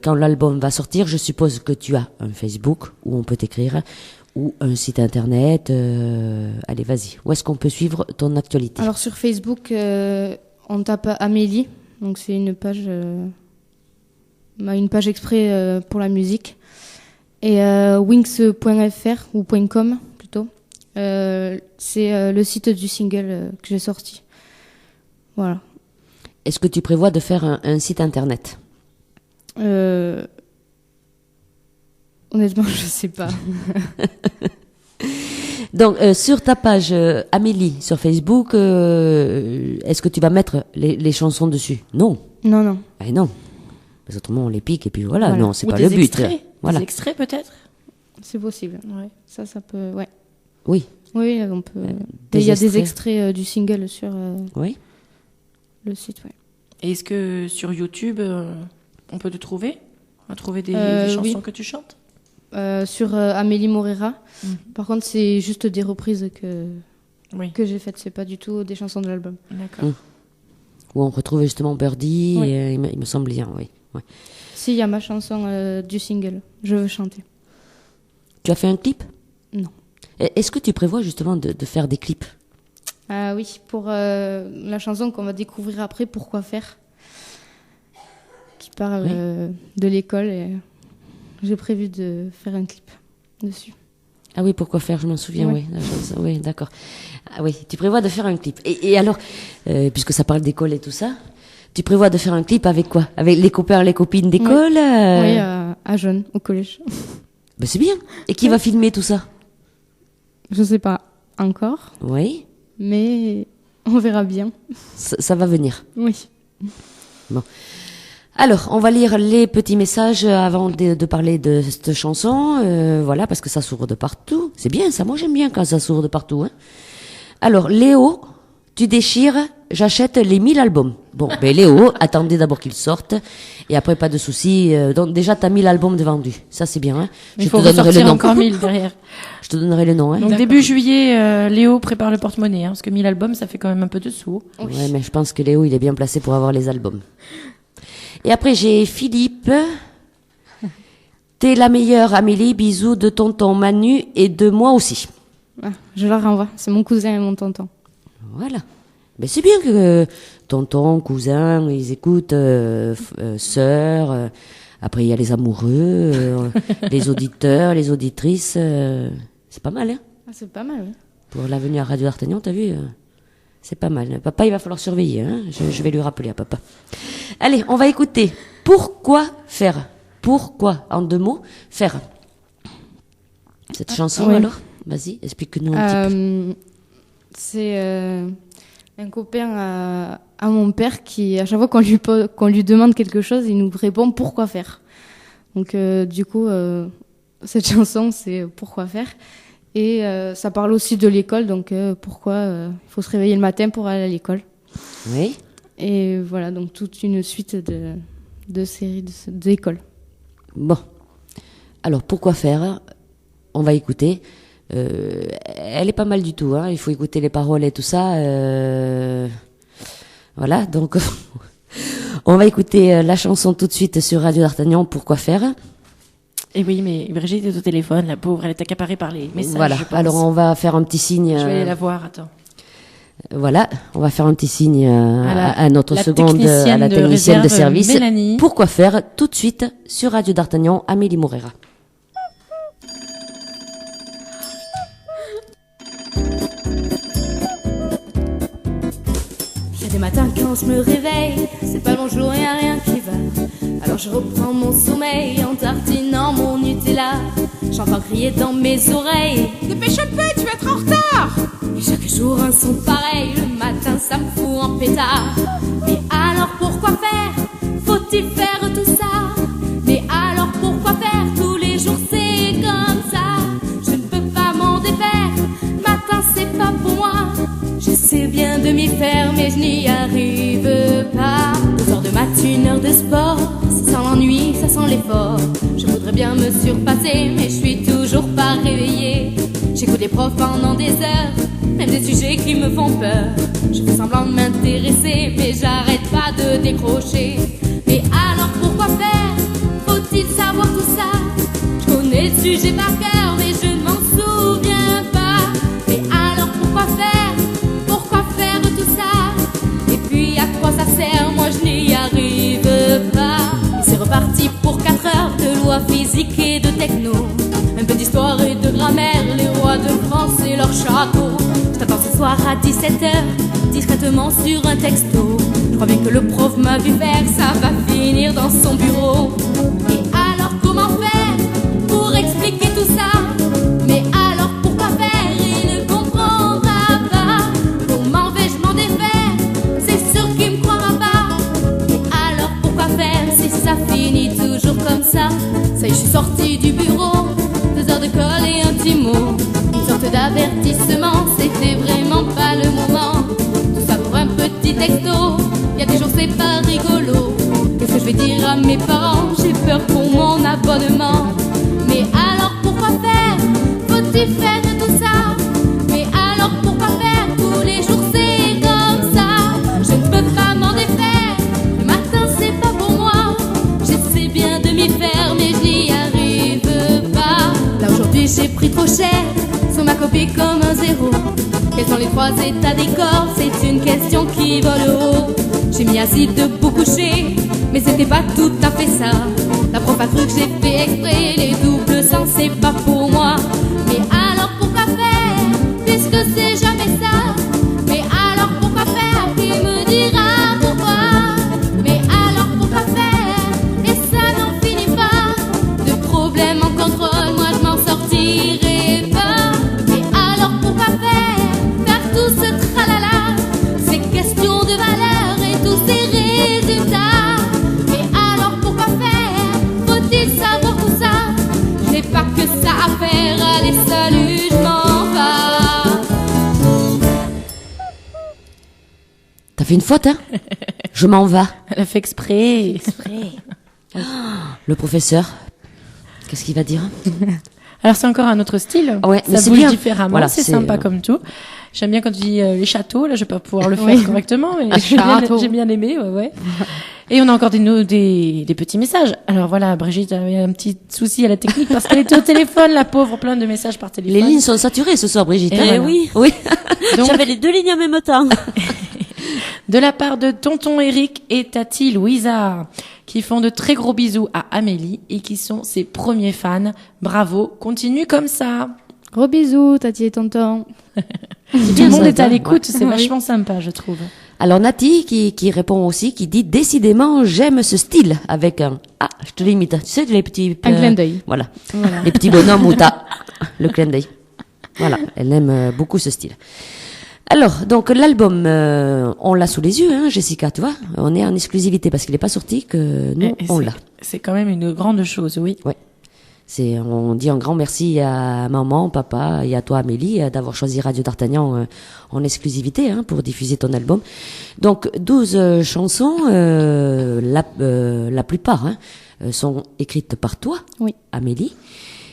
quand l'album va sortir, je suppose que tu as un Facebook où on peut t'écrire, ou un site internet. Allez, vas-y. Où est-ce qu'on peut suivre ton actualité? Alors sur Facebook, on tape Amélie, donc c'est une page exprès pour la musique. Et wings.fr ou .com plutôt, c'est le site du single que j'ai sorti. Voilà. Est-ce que tu prévois de faire un site internet? Honnêtement, je sais pas. Donc, sur ta page Amélie sur Facebook, est-ce que tu vas mettre les chansons dessus? Non. Non, non. Eh non. Parce autrement, on les pique et puis voilà. Voilà. Non, c'est Ou pas des le but. extraits. Voilà. Des extraits peut-être. C'est possible. Ouais. Ça peut. Ouais. Oui. Oui, on peut. Des Il y a des extraits. extraits du single sur Oui. le site, ouais. Et est-ce que sur YouTube, on peut te trouver? On va trouver des chansons oui. que tu chantes? Sur Amélie Morera. Mhm. Par contre, c'est juste des reprises Oui. que j'ai faites. C'est pas du tout des chansons de l'album. D'accord. Où on retrouve justement Birdie, Oui. et, il me semble bien, oui. Ouais. Si, il y a ma chanson du single. Je veux chanter. Tu as fait un clip? Non. Est-ce que tu prévois justement de faire des clips? Ah oui, pour la chanson qu'on va découvrir après, Pourquoi faire, qui parle de l'école, et j'ai prévu de faire un clip dessus. Ah oui, pourquoi faire? Je m'en souviens, Oui. oui. La chanson, oui, d'accord. Ah oui, tu prévois de faire un clip. Et alors, puisque ça parle d'école et tout ça, tu prévois de faire un clip avec quoi? Avec les copains, les copines d'école? Oui, à Jeune, au collège. Ben c'est bien. Et qui va filmer tout ça? Je sais pas encore, Oui, mais on verra bien. ça va venir. Oui. Alors, on va lire les petits messages avant de parler de cette chanson. Voilà, parce que ça s'ouvre de partout. C'est bien ça, moi j'aime bien quand ça s'ouvre de partout. Hein. Alors, Léo, tu déchires, j'achète les 1000 albums. Bon, ben Léo, attendez d'abord qu'ils sortent. Et après, pas de soucis. Donc déjà, t'as 1000 albums de vendus. Ça, c'est bien. Hein. Il faut ressortir encore 1000 derrière. Je te donnerai le nom. Hein. Donc début juillet, Léo prépare le porte-monnaie, hein, parce que 1000 albums, ça fait quand même un peu de sous. Ouais, mais je pense que Léo, il est bien placé pour avoir les albums. Et après, j'ai Philippe. T'es la meilleure, Amélie. Bisous de tonton Manu et de moi aussi. Ah, je leur renvoie. C'est mon cousin et mon tonton. Voilà. Mais c'est bien que tonton, cousin, ils écoutent, sœurs. Après, il y a les amoureux, les auditeurs, les auditrices. C'est pas mal, hein. Ah, c'est pas mal, oui. Pour la venue à Radio d'Artagnan, t'as vu c'est pas mal. Papa, il va falloir surveiller. Hein. Je vais lui rappeler à papa. Allez, on va écouter. Pourquoi faire? Pourquoi, en 2 mots, faire cette chanson oui. alors? Vas-y, explique-nous un petit peu. C'est un copain à mon père qui, à chaque fois qu'on lui demande quelque chose, il nous répond pourquoi faire. Donc du coup, cette chanson, c'est pourquoi faire. Et ça parle aussi de l'école, donc pourquoi il faut se réveiller le matin pour aller à l'école. Oui. Et voilà, donc toute une suite de séries d'écoles. Bon. Alors, pourquoi faire? On va écouter. Elle est pas mal du tout. Hein. Il faut écouter les paroles et tout ça. Voilà, donc on va écouter la chanson tout de suite sur Radio d'Artagnan. Pourquoi faire? Et oui, mais Brigitte est au téléphone, la pauvre, elle est accaparée par les messages. Voilà, je pense. alors on va faire un petit signe. Je vais aller la voir, attends. Voilà, on va faire un petit signe à notre la seconde, à la technicienne de technicienne de réserve, service. Mélanie. Pourquoi faire tout de suite sur Radio d'Artagnan, Amélie Morera. Il y a des matins quand je me réveille, c'est pas le bonjour, y a rien qui va. Alors je reprends mon sommeil en tartinant mon Nutella. J'entends crier dans mes oreilles: dépêche un peu, tu vas être en retard. Et chaque jour un son pareil, le matin ça me fout en pétard. Mais alors pourquoi faire? Faut-il faire tout ça? Mais alors pourquoi faire? Tous les jours c'est comme ça. Je ne peux pas m'en défaire, matin c'est pas pour moi. J'essaie bien de de m'y faire, mais je n'y arrive pas. 2 heures de maths, 1 heure de sport. Ça sent l'ennui, ça sent l'effort. Je voudrais bien me surpasser, mais je suis toujours pas réveillée. J'écoute les profs pendant des heures, même des sujets qui me font peur. Je fais semblant de m'intéresser, mais j'arrête pas de décrocher. Mais alors pourquoi faire? Faut-il savoir tout ça? Je connais le sujet par cœur, mais je ne m'en souviens pas. Mais alors pourquoi faire? Pourquoi faire tout ça? Et puis à quoi ça sert? Moi je n'y arrive pas. Et c'est reparti pour 4 heures de loi physique et de techno. Un peu d'histoire et de grammaire, les rois de France et leur château. Je t'attends ce soir à 17h, discrètement sur un texto. Je crois bien que le prof m'a vu faire, ça va finir dans son bureau. Et alors comment faire pour expliquer tout ça? Mais alors pourquoi faire? Il ne comprendra pas. Comment vais-je m'en défaire? C'est sûr qu'il me croira pas. Et alors pourquoi faire si ça finit toujours comme ça? Ça y est, je suis sortie du bureau, 2 heures de colle et un petit mot. Une sorte d'avertissement, c'était vraiment pas le moment. Tout ça pour un petit texto, il y a des jours c'est pas rigolo. Qu'est-ce que je vais dire à mes parents? J'ai peur pour mon abonnement. Mais alors pourquoi faire? Faut-il faire tout ça? Mais alors pourquoi faire? Tous les jours c'est comme ça. Je ne peux pas m'en défaire. Le matin c'est pas pour moi. J'essaie bien de m'y faire, mais je n'y arrive pas. Là aujourd'hui j'ai pris trop cher, sur ma copie comme un 0. Quels sont les 3 états des corps? C'est une question qui vole haut. J'ai mis assis debout couché, mais c'était pas tout à fait ça. La prof a cru que j'ai fait exprès, les doubles sens c'est pas pour moi. Mais alors pourquoi faire, puisque c'est jamais ça? Mais alors pourquoi faire, qui me dira pourquoi? Mais alors pourquoi faire, et ça n'en finit pas. De problèmes en contrôle, moi je m'en sortirai pas. Mais alors pourquoi faire tout ce tralala? Ces questions de valeur et tous ces résultats. Mais alors pourquoi faire? Faut-il savoir tout ça? Je n'ai pas que ça à faire, allez salut, je m'en vais. T'as fait une faute, hein? Je m'en vais. Elle a fait exprès. Le professeur, qu'est-ce qu'il va dire? Alors c'est encore un autre style. Ouais, mais ça c'est bouge bien. différemment, Voilà, c'est c'est, sympa comme tout. J'aime bien quand tu dis les châteaux, là je vais pas pouvoir le faire correctement, mais Château. j'ai bien aimé, ouais. Et on a encore des petits messages. Alors voilà, Brigitte avait un petit souci à la technique parce qu'elle était au téléphone, la pauvre, plein de messages par téléphone. Les lignes sont saturées ce soir, Brigitte. Eh hein, oui. Oui. Donc, J'avais les 2 lignes en même temps. de la part de tonton Eric et tati Louisa, qui font de très gros bisous à Amélie et qui sont ses premiers fans. Bravo, continue comme ça. Gros bisous, tati et tonton. Tout bien le monde ça, est à ouais. l'écoute, c'est Oui. vachement sympa, je trouve. Alors Nati qui répond aussi, qui dit décidément j'aime ce style avec un je te l'imite, tu sais les petits Un clin d'œil. Voilà. Les petits bonhommes où t'as le clin d'œil. Voilà, elle aime beaucoup ce style. Alors donc l'album on l'a sous les yeux, hein, Jessica, tu vois, on est en exclusivité parce qu'il n'est pas sorti que nous Et on c'est- l'a. C'est quand même une grande chose, oui. On dit un grand merci à maman, papa et à toi Amélie d'avoir choisi Radio D'Artagnan en exclusivité pour diffuser ton album. Donc 12 chansons, la plupart sont écrites par toi, Oui. Amélie.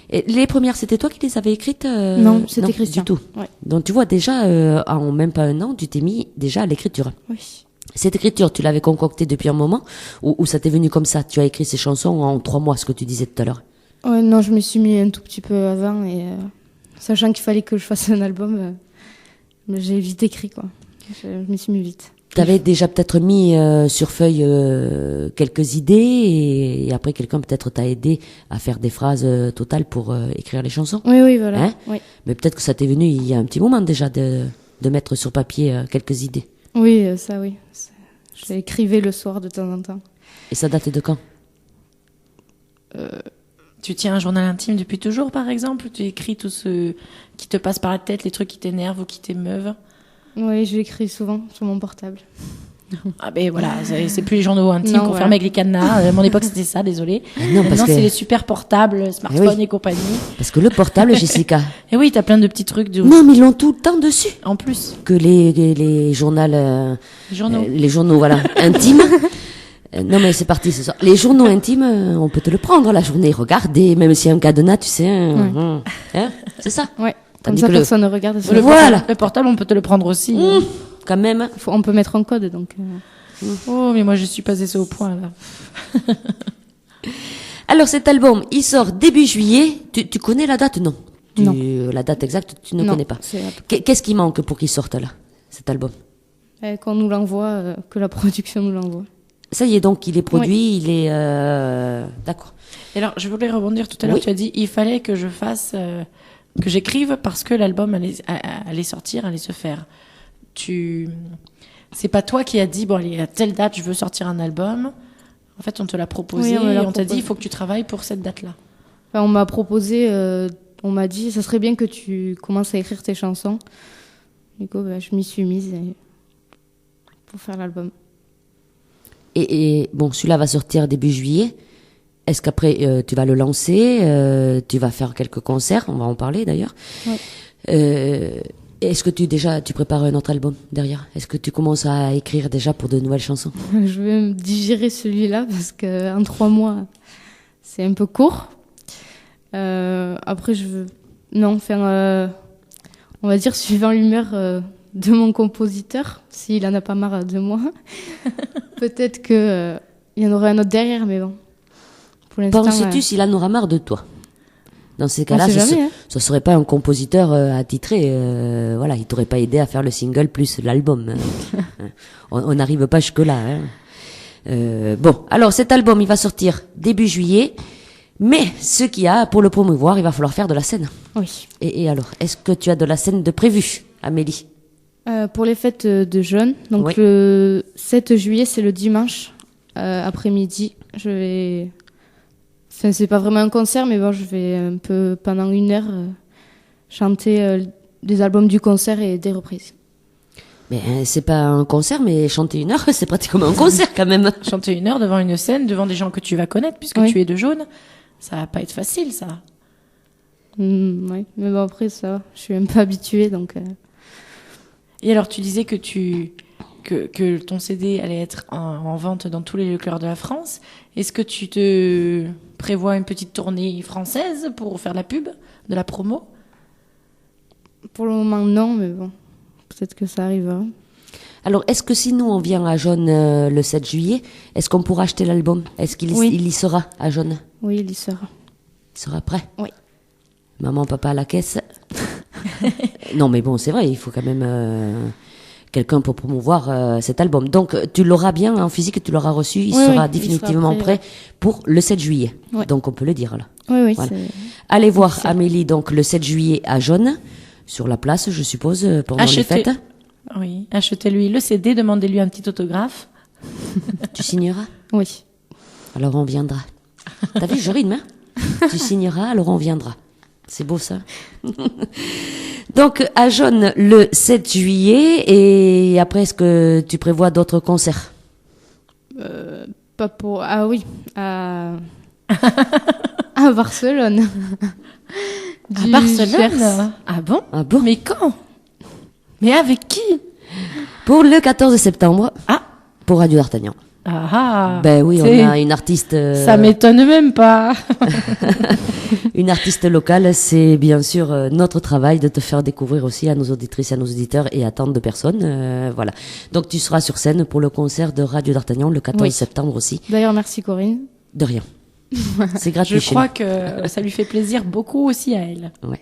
Et les premières, c'était toi qui les avais écrites Non, c'était Christian. Du tout. Ouais. Donc tu vois déjà, en même pas un an, tu t'es mis déjà à l'écriture. Oui. Cette écriture, tu l'avais concoctée depuis un moment ou ça t'est venu comme ça? Tu as écrit ces chansons en 3 mois, ce que tu disais tout à l'heure. Ouais, non, je me suis mis un tout petit peu avant et sachant qu'il fallait que je fasse un album, j'ai vite écrit quoi. Je m'y suis mis vite. T'avais déjà peut-être mis sur feuille quelques idées et après quelqu'un peut-être t'a aidé à faire des phrases totales pour écrire les chansons. Oui, voilà. Hein Oui. Mais peut-être que ça t'est venu il y a un petit moment déjà de mettre sur papier quelques idées. Oui, ça oui. Je l'écrivais le soir de temps en temps. Et ça date de quand? Tu tiens un journal intime depuis toujours, par exemple? Tu écris tout ce qui te passe par la tête, les trucs qui t'énervent ou qui t'émeuvent? Oui, je l'écris souvent sur mon portable. Ah ben voilà, c'est plus les journaux intimes Non, qu'on voilà. fermait avec les cadenas. À mon époque, c'était ça, désolé. Non, parce Maintenant, que- c'est les super portables, smartphones oui. et compagnie. Parce que le portable, Jessica. Et oui, t'as plein de petits trucs Non, mais ils l'ont tout le temps dessus. en plus. Que les journaux, Journaux. les journaux, voilà, intimes. Non, mais c'est parti ce soir. Les journaux intimes, on peut te le prendre la journée, regarder, même s'il y a un cadenas, tu sais. Hein, c'est ça. Ouais. Comme Tandis ça, que le- personne ne regarde. Le Voilà. portable, le portable, on peut te le prendre aussi. Quand même. On peut mettre un code, donc. Oh, mais moi, je suis passée ça au point, là. Alors cet album, il sort début juillet. Tu connais la date? Non. Non. La date exacte, tu ne Non, connais pas. c'est- Qu'est-ce qui manque pour qu'il sorte là, cet album? Qu'on nous l'envoie, que la production nous l'envoie. Ça y est, donc il est produit, il est d'accord. Et alors, je voulais rebondir tout à l'heure. Oui. Tu as dit, il fallait que je fasse, que j'écrive parce que l'album allait sortir, allait se faire. C'est pas toi qui as dit, bon, allez, à telle date, je veux sortir un album. En fait, on te l'a proposé Oui, on me l'a et on t'a dit, proposé. il faut que tu travailles pour cette date-là. Enfin, on m'a proposé, on m'a dit, ça serait bien que tu commences à écrire tes chansons. Du coup, je m'y suis mise pour faire l'album. Et bon, celui-là va sortir début juillet. Est-ce qu'après tu vas le lancer, tu vas faire quelques concerts, on va en parler d'ailleurs. Ouais. Est-ce que tu prépares un autre album derrière? Est-ce que tu commences à écrire déjà pour de nouvelles chansons? Je vais me digérer celui-là parce qu'en 3 mois, c'est un peu court. Après, non, faire, on va dire, suivant l'humeur de mon compositeur, s'il en a pas marre de moi. Peut-être que il y en aurait un autre derrière, mais bon. Pour l'instant, Penses-tu s'il en aura marre de toi? Dans ces cas-là, sait ce jamais, hein. ce serait pas un compositeur attitré. Voilà, il t'aurait pas aidé à faire le single plus l'album. Hein. On n'arrive pas jusque-là. Hein. Bon, alors cet album, il va sortir début juillet. Mais ce qu'il y a, pour le promouvoir, il va falloir faire de la scène. Oui. Et alors, est-ce que tu as de la scène de prévu, Amélie? Pour les fêtes de jeunes, donc Oui. le 7 juillet, c'est le dimanche après-midi. Je vais. Enfin, c'est pas vraiment un concert, mais bon, je vais un peu pendant 1 heure chanter des albums du concert et des reprises. Mais c'est pas un concert, mais chanter 1 heure, c'est pratiquement un concert quand même. Chanter 1 heure devant une scène, devant des gens que tu vas connaître, puisque Oui. tu es de Jaune, ça va pas être facile, ça. Oui, mais bon, après, ça va. Je suis un peu habituée, donc. Et alors, tu disais que ton CD allait être en vente dans tous les lieux clairs de la France. Est-ce que tu te prévois une petite tournée française pour faire de la pub, de la promo? Pour le moment, non, mais bon, peut-être que ça arrivera. Alors, est-ce que si nous on vient à Jaune le 7 juillet, est-ce qu'on pourra acheter l'album? Est-ce qu'il Oui. il y sera à Jaune? Oui, il y sera. Il sera prêt? Oui. Maman, papa à la caisse. Non, mais bon, c'est vrai, il faut quand même quelqu'un pour promouvoir cet album. Donc, tu l'auras bien en physique, tu l'auras reçu, il Oui, sera oui, il définitivement sera prêt, prêt pour le 7 juillet. Ouais. Donc, on peut le dire là. Oui, oui, Voilà. c'est. Allez voir Amélie, donc le 7 juillet à Jaune, sur la place, je suppose, pendant les fêtes. Oui, achetez-lui le CD, demandez-lui un petit autographe. Tu signeras? Oui. Alors on viendra. T'as vu, je rime, hein? Tu signeras, alors on viendra. C'est beau ça. Donc à Jaune le 7 juillet, et après est-ce que tu prévois d'autres concerts? Pas pour. Ah oui, à Barcelone. À Du Barcelone? Gers. Ah bon? Ah bon? Mais quand? Mais avec qui? Pour le 14 septembre, Ah! pour Radio d'Artagnan. Ah ah! Ben oui, C'est- on a une artiste, Ça m'étonne même pas. une artiste locale. C'est bien sûr notre travail de te faire découvrir aussi à nos auditrices, à nos auditeurs et à tant de personnes. Voilà. Donc tu seras sur scène pour le concert de Radio d'Artagnan le 14 Oui. septembre aussi. D'ailleurs, merci Corinne. De rien. C'est gratuit. Je chez crois que ça lui fait plaisir beaucoup aussi à elle. nous. Ouais.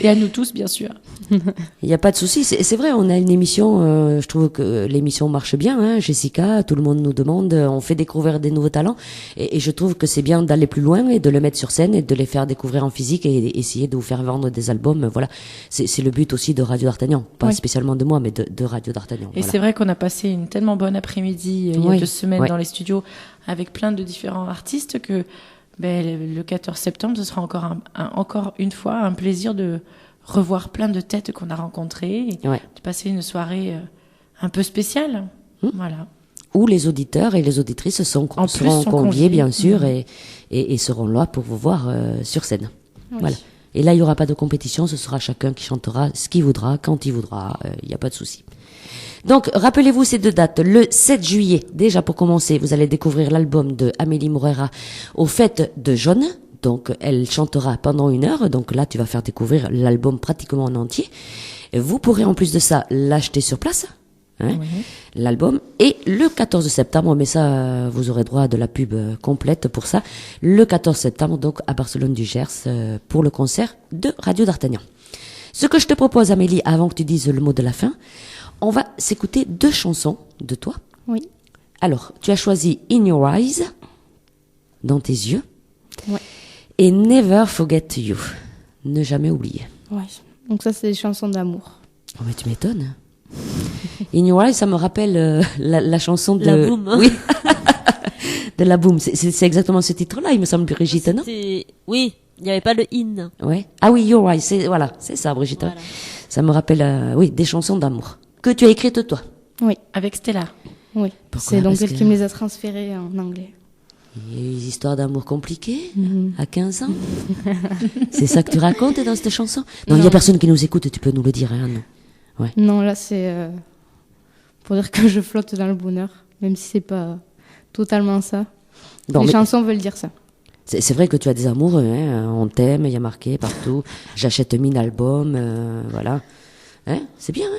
Et à nous tous, bien sûr. Il n'y a pas de souci. C'est vrai, on a une émission. Je trouve que l'émission marche bien. Hein, Jessica, tout le monde nous demande. On fait découvrir des nouveaux talents. Et je trouve que c'est bien d'aller plus loin et de le mettre sur scène et de les faire découvrir en physique et essayer de vous faire vendre des albums. Voilà. C'est le but aussi de Radio d'Artagnan. Pas Oui. spécialement de moi, mais de Radio d'Artagnan. Et Voilà. c'est vrai qu'on a passé une tellement bonne après-midi il y a Oui. 2 semaines Ouais. dans les studios avec plein de différents artistes que le 14 septembre, ce sera encore une fois un plaisir de revoir plein de têtes qu'on a rencontrées et Ouais. de passer une soirée un peu spéciale. Voilà. où les auditeurs et les auditrices seront sont conviés, conviés. bien sûr, et seront là pour vous voir sur scène. Oui. Voilà. Et là, il n'y aura pas de compétition, ce sera chacun qui chantera ce qu'il voudra, quand il voudra, il n'y a pas de souci. Donc, rappelez-vous ces 2 dates. Le 7 juillet, déjà pour commencer, vous allez découvrir l'album de Amélie Moreira aux Fêtes de Jaune. Donc, elle chantera pendant 1 heure. Donc là, tu vas faire découvrir l'album pratiquement en entier. Et vous pourrez en plus de ça l'acheter sur place. Hein, l'album. Et le 14 septembre, mais ça, vous aurez droit à de la pub complète pour ça. Le 14 septembre, donc, à Barcelone du Gers, pour le concert de Radio d'Artagnan. Ce que je te propose, Amélie, avant que tu dises le mot de la fin, on va s'écouter 2 chansons de toi. Oui. Alors, tu as choisi In Your Eyes, dans tes yeux, Ouais. et Never Forget You, ne jamais oublier. Ouais. Donc ça, c'est des chansons d'amour. Oh, mais tu m'étonnes. In Your Eyes, ça me rappelle la chanson de... La Boom, hein. Oui. De La Boom. C'est exactement ce titre-là, il me semble, Brigitte, non? Oui, il n'y avait pas le in. Ouais. Ah oui, Your Eyes, c'est ça, Brigitte. Voilà. Ça me rappelle, oui, des chansons d'amour. Que tu as écrites toi. Oui. Avec Stella. Oui. Pourquoi? C'est donc Parce elle que- qui me les a transférées en anglais. Il y a eu des histoires d'amour compliquées à 15 ans. C'est ça que tu racontes dans cette chanson? Non, il y a personne qui nous écoute, tu peux nous le dire, hein, non. Non, là, c'est pour dire que je flotte dans le bonheur, même si c'est pas totalement ça. Bon, Les mais chansons veulent dire ça. c'est vrai que tu as des amoureux, hein, on t'aime, il y a marqué partout. J'achète 1000 albums, voilà. Hein, c'est bien, hein?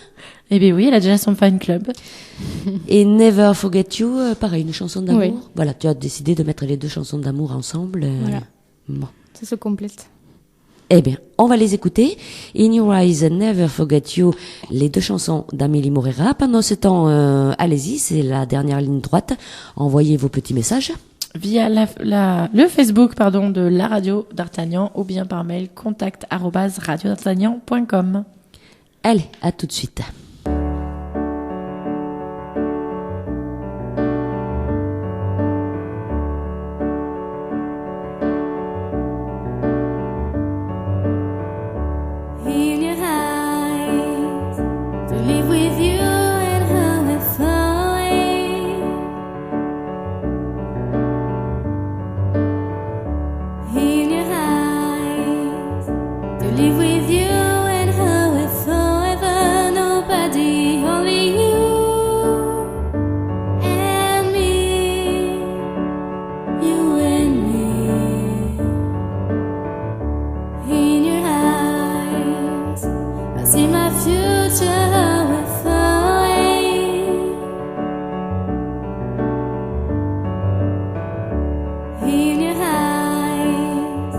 Eh bien oui, elle a déjà son fan club. Et Never Forget You, pareil, une chanson d'amour. Oui. Voilà, tu as décidé de mettre les 2 chansons d'amour ensemble. Voilà. Bon. Ça se complète. Eh bien, on va les écouter. In Your Eyes, Never Forget You, les 2 chansons d'Amélie Moreira. Pendant ce temps, allez-y, c'est la dernière ligne droite. Envoyez vos petits messages. Via le Facebook de la radio d'Artagnan ou bien par mail contact@radiodartagnan.com. Allez, à tout de suite. In your eyes, to live with you and how I fall away. In your eyes, to live with you and how I forever. Nobody, only you and me, you and me. In your eyes, I see my future, how I fall away. In your eyes,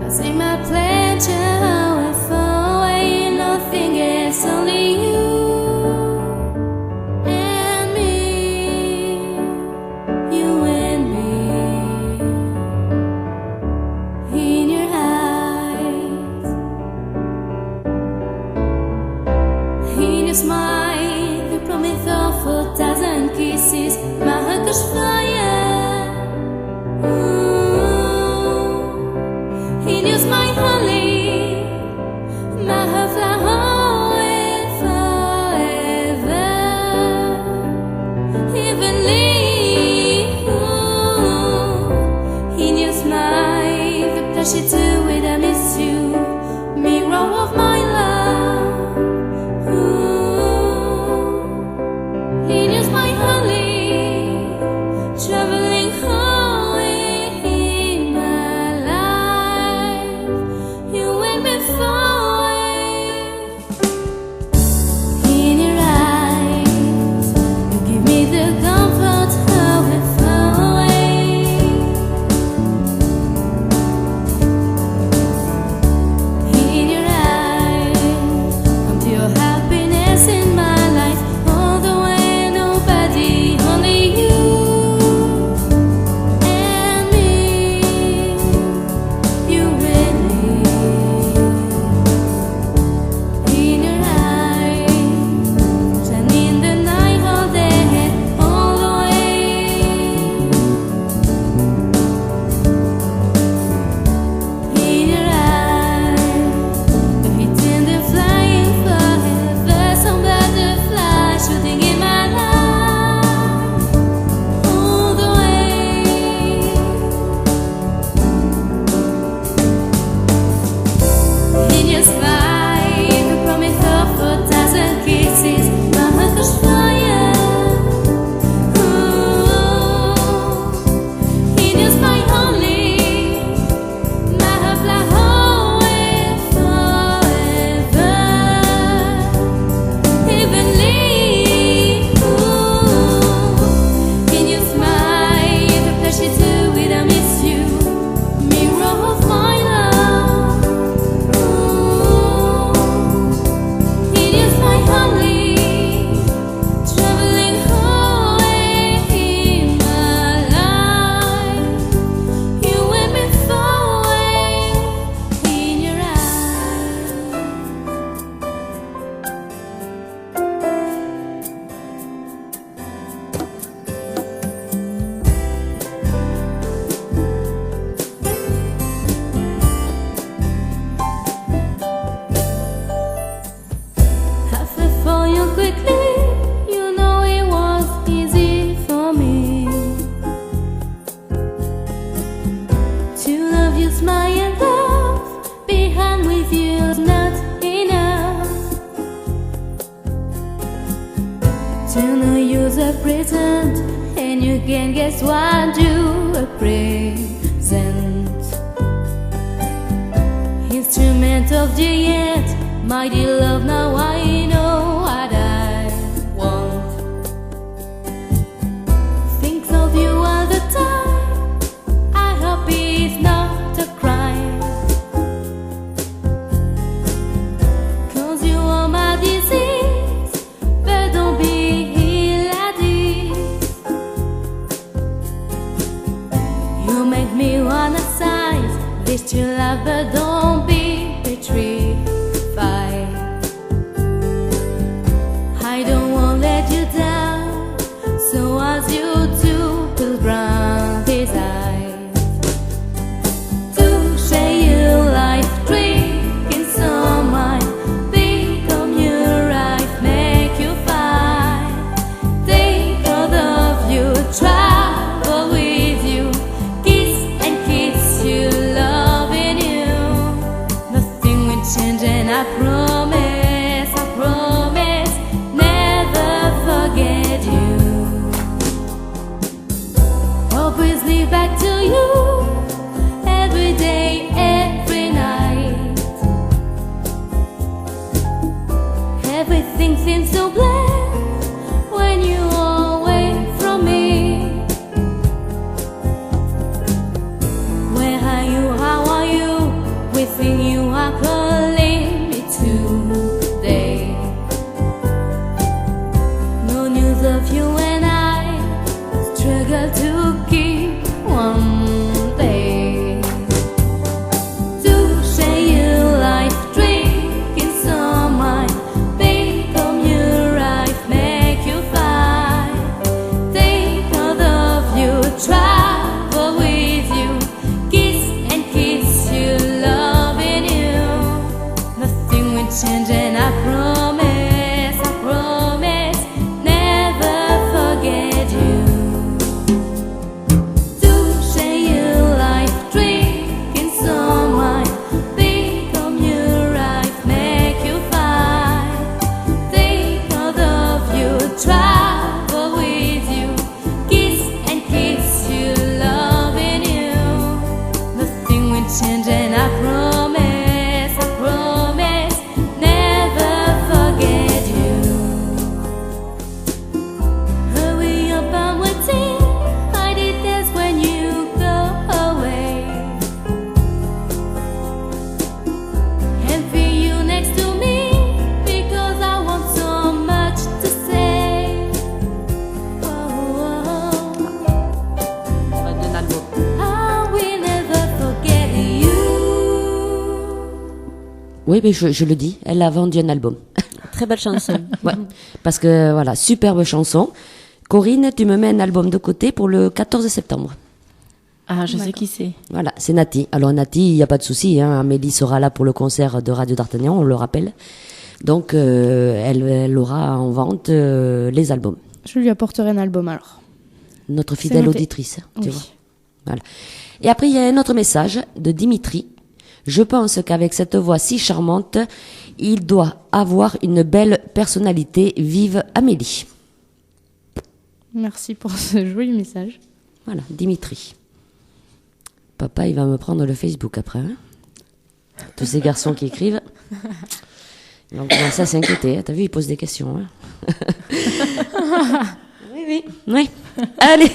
I see my pleasure, how I fall away. Nothing else, only you and me, you and me. In your eyes, in your smile, the promise of 1,000 kisses, my heart goes fire. Ooh. In your smile, honey, my heart fly away forever. Heavenly, ooh. In your smile, the pleasure to it, I miss you, mirror of my love. Ooh. In your smile, honey, To no use of present, and you can guess what you present. Instrument of the end, my dear love, now I know what I want. Think of you all the time, I hope it's not a crime. 'Cause you are my disease, but don't be like this. You make me wanna size this to love, but don't be petrified. I don't wanna let you down, so as you do, will brown desire to share your life, drinking some wine, become your life, make you fine. Think of you, travel with you, kiss and kiss you, loving you. Nothing will change, and I promise, never forget you. Always live back to you, every day, every night. Everything seems so bland when you are away from me. Where are you? How are you? Within you are calling me today. No news of you, and I struggle to keep one day. To share your life, drinking some wine, become your life, make you fine. Think of you, travel with you, kiss and kiss you, loving you. Nothing will change, and I promise, never forget you. To share your life, drinking some wine, become your life, make you fine. Think of you, travel with you, kiss and kiss you, loving you. Nothing will change, and I promise, never forget you. Hurry up, I'm waiting, I detest when you go away. And feel you next to me, because I want so much to say. Oh, I will never forget you. Oui, mais je le dis, elle a vendu un album. Très belle chanson. Ouais, parce que voilà, superbe chanson. Corinne, tu me mets un album de côté pour le 14 septembre. Ah, je sais qui c'est. Voilà, c'est Nati. Alors Nati, il n'y a pas de souci, hein, Amélie sera là pour le concert de Radio d'Artagnan, on le rappelle. Donc elle aura en vente les albums. Je lui apporterai un album alors. Notre fidèle noté. auditrice, tu Oui. vois. Voilà. Et après, il y a un autre message de Dimitri. Je pense qu'avec cette voix si charmante, il doit avoir une belle personnalité. Vive Amélie. Merci pour ce joli message. Voilà, Dimitri. Papa, il va me prendre le Facebook après. Hein, tous ces garçons qui écrivent. Ils vont commencer à s'inquiéter. Hein. T'as vu, ils posent des questions. Hein. Oui. Allez.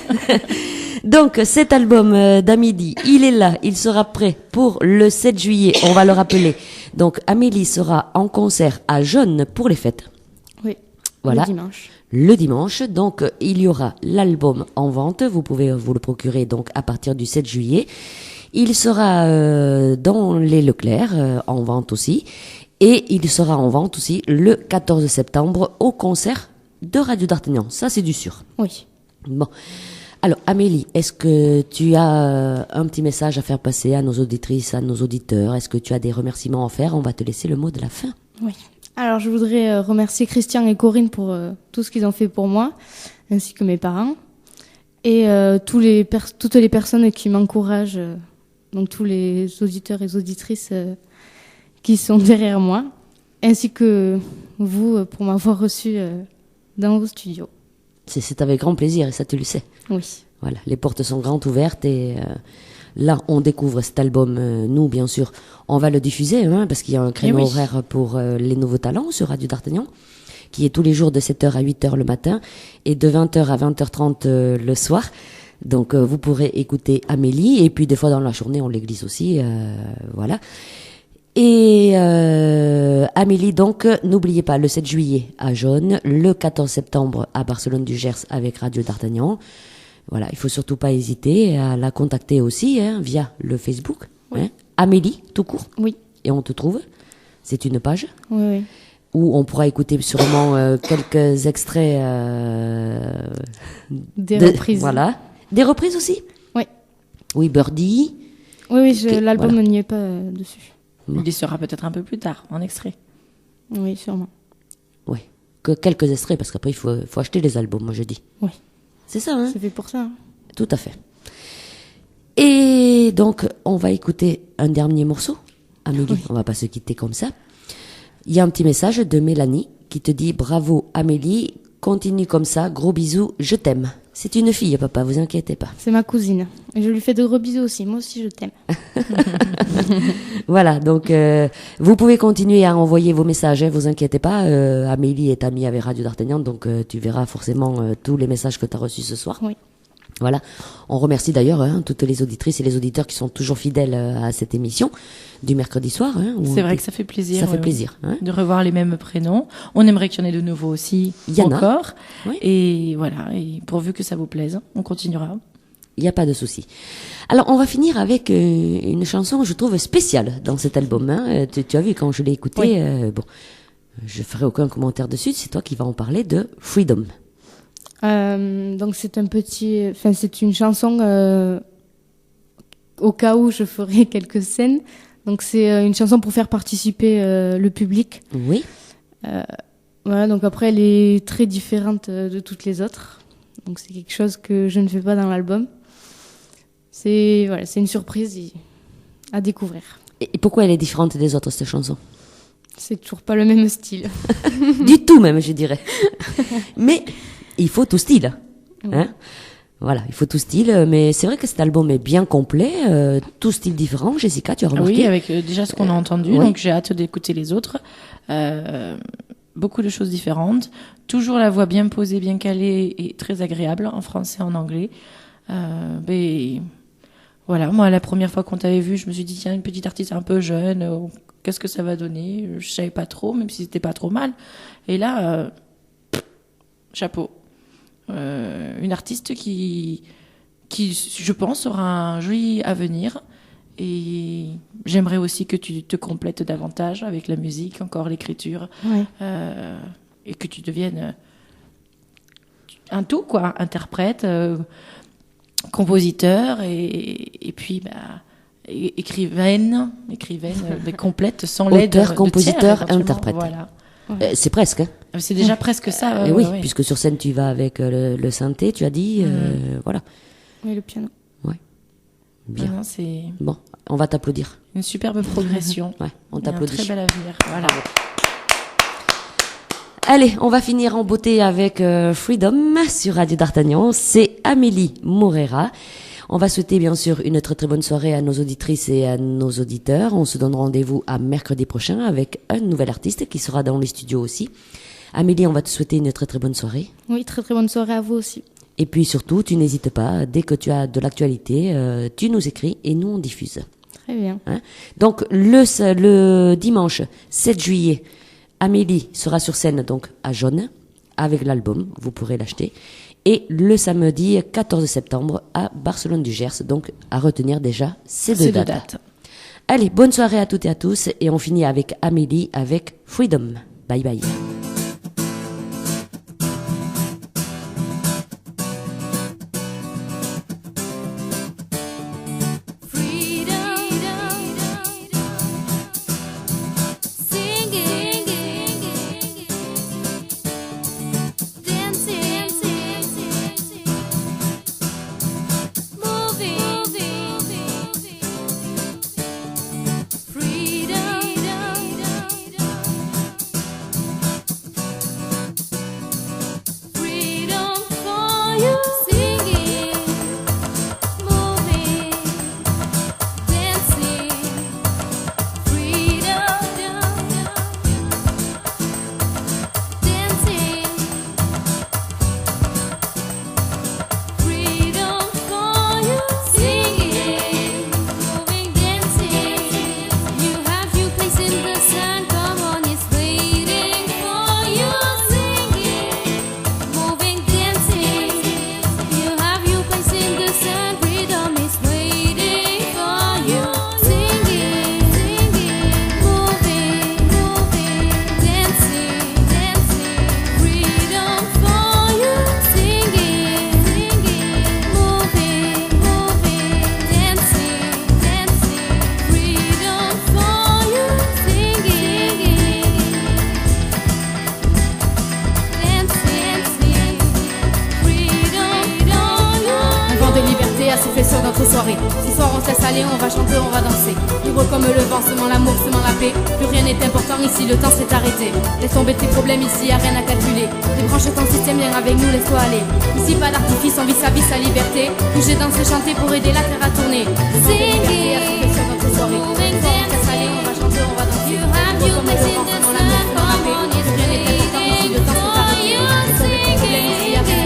Donc, cet album d'Amélie, il est là. Il sera prêt pour le 7 juillet. On va le rappeler. Donc, Amélie sera en concert à Jeune pour les fêtes. Oui. Voilà. Le dimanche. Le dimanche. Donc, il y aura l'album en vente. Vous pouvez vous le procurer donc à partir du 7 juillet. Il sera dans les Leclerc en vente aussi. Et il sera en vente aussi le 14 septembre au concert de Radio d'Artagnan. Ça, c'est du sûr. Oui. Bon. Alors, Amélie, est-ce que tu as un petit message à faire passer à nos auditrices, à nos auditeurs? Est-ce que tu as des remerciements à faire? On va te laisser le mot de la fin. Oui. Alors, je voudrais remercier Christian et Corinne pour tout ce qu'ils ont fait pour moi, ainsi que mes parents. Et toutes les personnes qui m'encouragent, donc tous les auditeurs et auditrices qui sont derrière moi, ainsi que vous pour m'avoir reçu dans vos studios. C'est avec grand plaisir et ça tu le sais. Oui. Voilà, les portes sont grandes ouvertes et là on découvre cet album. Nous bien sûr, on va le diffuser parce qu'il y a un créneau horaire pour les nouveaux talents sur Radio D'Artagnan, qui est tous les jours de 7h à 8h le matin et de 20h à 20h30 le soir. Donc vous pourrez écouter Amélie et puis des fois dans la journée on l'église aussi, voilà. Et Amélie, donc, n'oubliez pas, le 7 juillet à Jaune, le 14 septembre à Barcelone du Gers avec Radio D'Artagnan. Voilà, il faut surtout pas hésiter à la contacter aussi via le Facebook. Oui. Amélie, tout court. Oui. Et on te trouve. C'est une page Oui. où on pourra écouter sûrement quelques extraits. Des reprises. Voilà. Des reprises aussi. Oui. Oui, Birdie. Oui, l'album voilà. n'y est pas dessus. Il y sera peut-être un peu plus tard, en extrait. Oui, sûrement. Oui. Que quelques extraits, parce qu'après, il faut acheter les albums, moi je dis. Oui. C'est ça, hein? C'est fait pour ça. Hein. Tout à fait. Et donc, on va écouter un dernier morceau. Amélie, Oui. on va pas se quitter comme ça. Il y a un petit message de Mélanie qui te dit « Bravo Amélie, continue comme ça, gros bisous, je t'aime ». C'est une fille, papa, vous inquiétez pas. C'est ma cousine. Et je lui fais de gros bisous aussi. Moi aussi, je t'aime. Voilà, donc vous pouvez continuer à envoyer vos messages, vous inquiétez pas. Amélie est amie avec Radio D'Artagnan, donc tu verras forcément tous les messages que tu as reçus ce soir. Oui. Voilà, on remercie d'ailleurs toutes les auditrices et les auditeurs qui sont toujours fidèles à cette émission du mercredi soir. C'est vrai que ça fait plaisir. Ça fait plaisir. De revoir les mêmes prénoms. On aimerait qu'il y en ait de nouveaux aussi. Il y en a. Encore. Oui. Et voilà, et pourvu que ça vous plaise, on continuera. Il n'y a pas de souci. Alors, on va finir avec une chanson, je trouve, spéciale dans cet album. Tu as vu, quand je l'ai écouté, bon, je ferai aucun commentaire dessus, c'est toi qui vas en parler de Freedom. Donc c'est c'est une chanson au cas où je ferai quelques scènes. Donc c'est une chanson pour faire participer le public. Oui. Voilà, donc après elle est très différente de toutes les autres. Donc c'est quelque chose que je ne fais pas dans l'album. C'est une surprise à découvrir. Et pourquoi elle est différente des autres, cette chanson? C'est toujours pas le même style. Du tout même, je dirais. Mais il faut tout style. Hein? Voilà, il faut tout style. Mais c'est vrai que cet album est bien complet, tout style différent. Jessica, tu as remarqué? Oui, avec déjà ce qu'on a entendu. ouais. Donc j'ai hâte d'écouter les autres. Beaucoup de choses différentes. Toujours la voix bien posée, bien calée et très agréable en français, en anglais. Mais voilà, moi la première fois qu'on t'avait vu, je me suis dit tiens, une petite artiste un peu jeune, qu'est-ce que ça va donner? Je savais pas trop, même si c'était pas trop mal. Et là, chapeau. Une artiste qui, je pense, aura un joli avenir. Et j'aimerais aussi que tu te complètes davantage avec la musique, encore l'écriture, Ouais. et que tu deviennes un tout, quoi, interprète, compositeur, et puis écrivaine mais complète, sans l'aide de Auteur, compositeur, tiers, éventuellement. interprète. Voilà. C'est presque. Hein. C'est déjà presque ça. Oui, ouais. puisque sur scène tu vas avec le synthé, tu as dit, voilà. Oui, le piano. Bien. Non, c'est Bon, on va t'applaudir. une superbe progression. Ouais, on Et un t'applaudit. très bel avenir. Voilà. Allez, on va finir en beauté avec Freedom sur Radio D'Artagnan. C'est Amélie Morera. On va souhaiter bien sûr une très très bonne soirée à nos auditrices et à nos auditeurs. On se donne rendez-vous à mercredi prochain avec un nouvel artiste qui sera dans les studios aussi. Amélie, on va te souhaiter une très très bonne soirée. Oui, très très bonne soirée à vous aussi. Et puis surtout, tu n'hésites pas, dès que tu as de l'actualité, tu nous écris et nous on diffuse. Très bien. Hein? Donc le dimanche 7 juillet, Amélie sera sur scène donc à Jaune avec l'album, vous pourrez l'acheter. Et le samedi 14 septembre à Barcelone du Gers, donc à retenir déjà ces deux dates. Allez, bonne soirée à toutes et à tous et on finit avec Amélie avec Freedom. Bye bye. sur notre soirée. Ce soir on se laisse aller, on va chanter, on va danser. Libre comme le vent, semant l'amour, semant la paix. Plus rien n'est important ici, le temps s'est arrêté. Laisse tomber tes problèmes ici, y'a rien à calculer. Débranche ton système, viens avec nous, laisse-toi aller. Ici pas d'artifice, on vit sa vie, sa liberté. Bouger, danser, chanter pour aider la terre à tourner. Singing, sur notre soirée. Ce soir on se laisse aller, on va chanter, on va danser. Libre comme le vent, semant l'amour, semant la paix. Plus rien n'est important ici, le temps s'est arrêté. Laisse tomber tes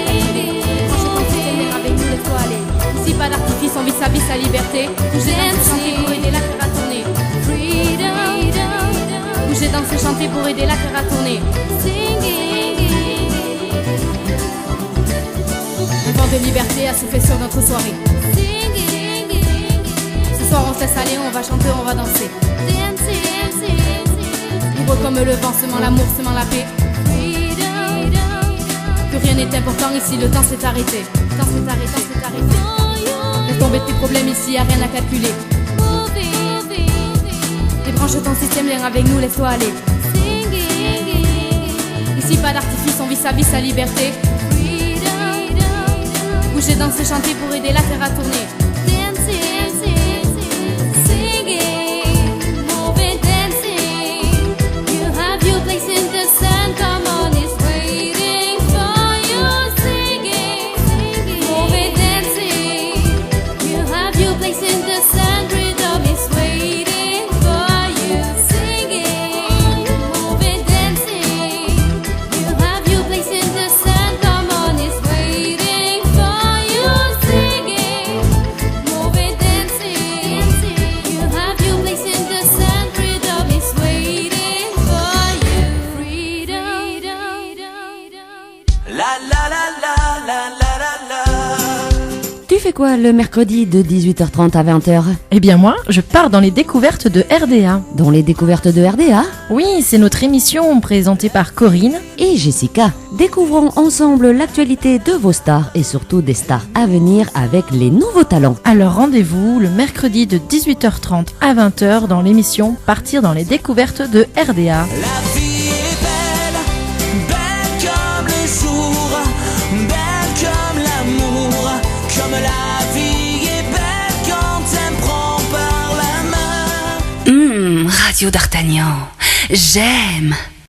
problèmes ici, y'a rien à calculer. Débranche ton système, viens avec nous, laisse-toi aller. Ici pas d'artifice, on vit sa vie, sa liberté. Bouger, danser, chanter pour aider la terre à tourner. Bouger, danser, chanter pour aider la terre à tourner. Un vent de liberté a soufflé sur notre soirée. Ce soir on se laisse aller, on va chanter, on va danser. Libre comme le vent, semant l'amour, semant la paix. Plus rien n'est important ici, le temps s'est arrêté. Le temps s'est arrêté, s'est arrêté. Laisse tomber tes problèmes ici, y'a rien à calculer. Débranche ton système, viens avec nous, laisse-toi aller. Ici pas d'artifice, on vit sa vie, sa liberté. Bouger, danser, chanter pour aider la terre à tourner. Tu fais quoi le mercredi de 18h30 à 20h? Eh bien moi, je pars dans les découvertes de RDA. Dans les découvertes de RDA Oui, c'est notre émission présentée par Corinne et Jessica. Découvrons ensemble l'actualité de vos stars et surtout des stars à venir avec les nouveaux talents. Alors rendez-vous le mercredi de 18h30 à 20h dans l'émission Partir dans les découvertes de RDA. La vie est belle, belle comme le jour, belle comme l'amour, comme la vie est belle quand elle me prend par la main. Radio d'Artagnan, j'aime.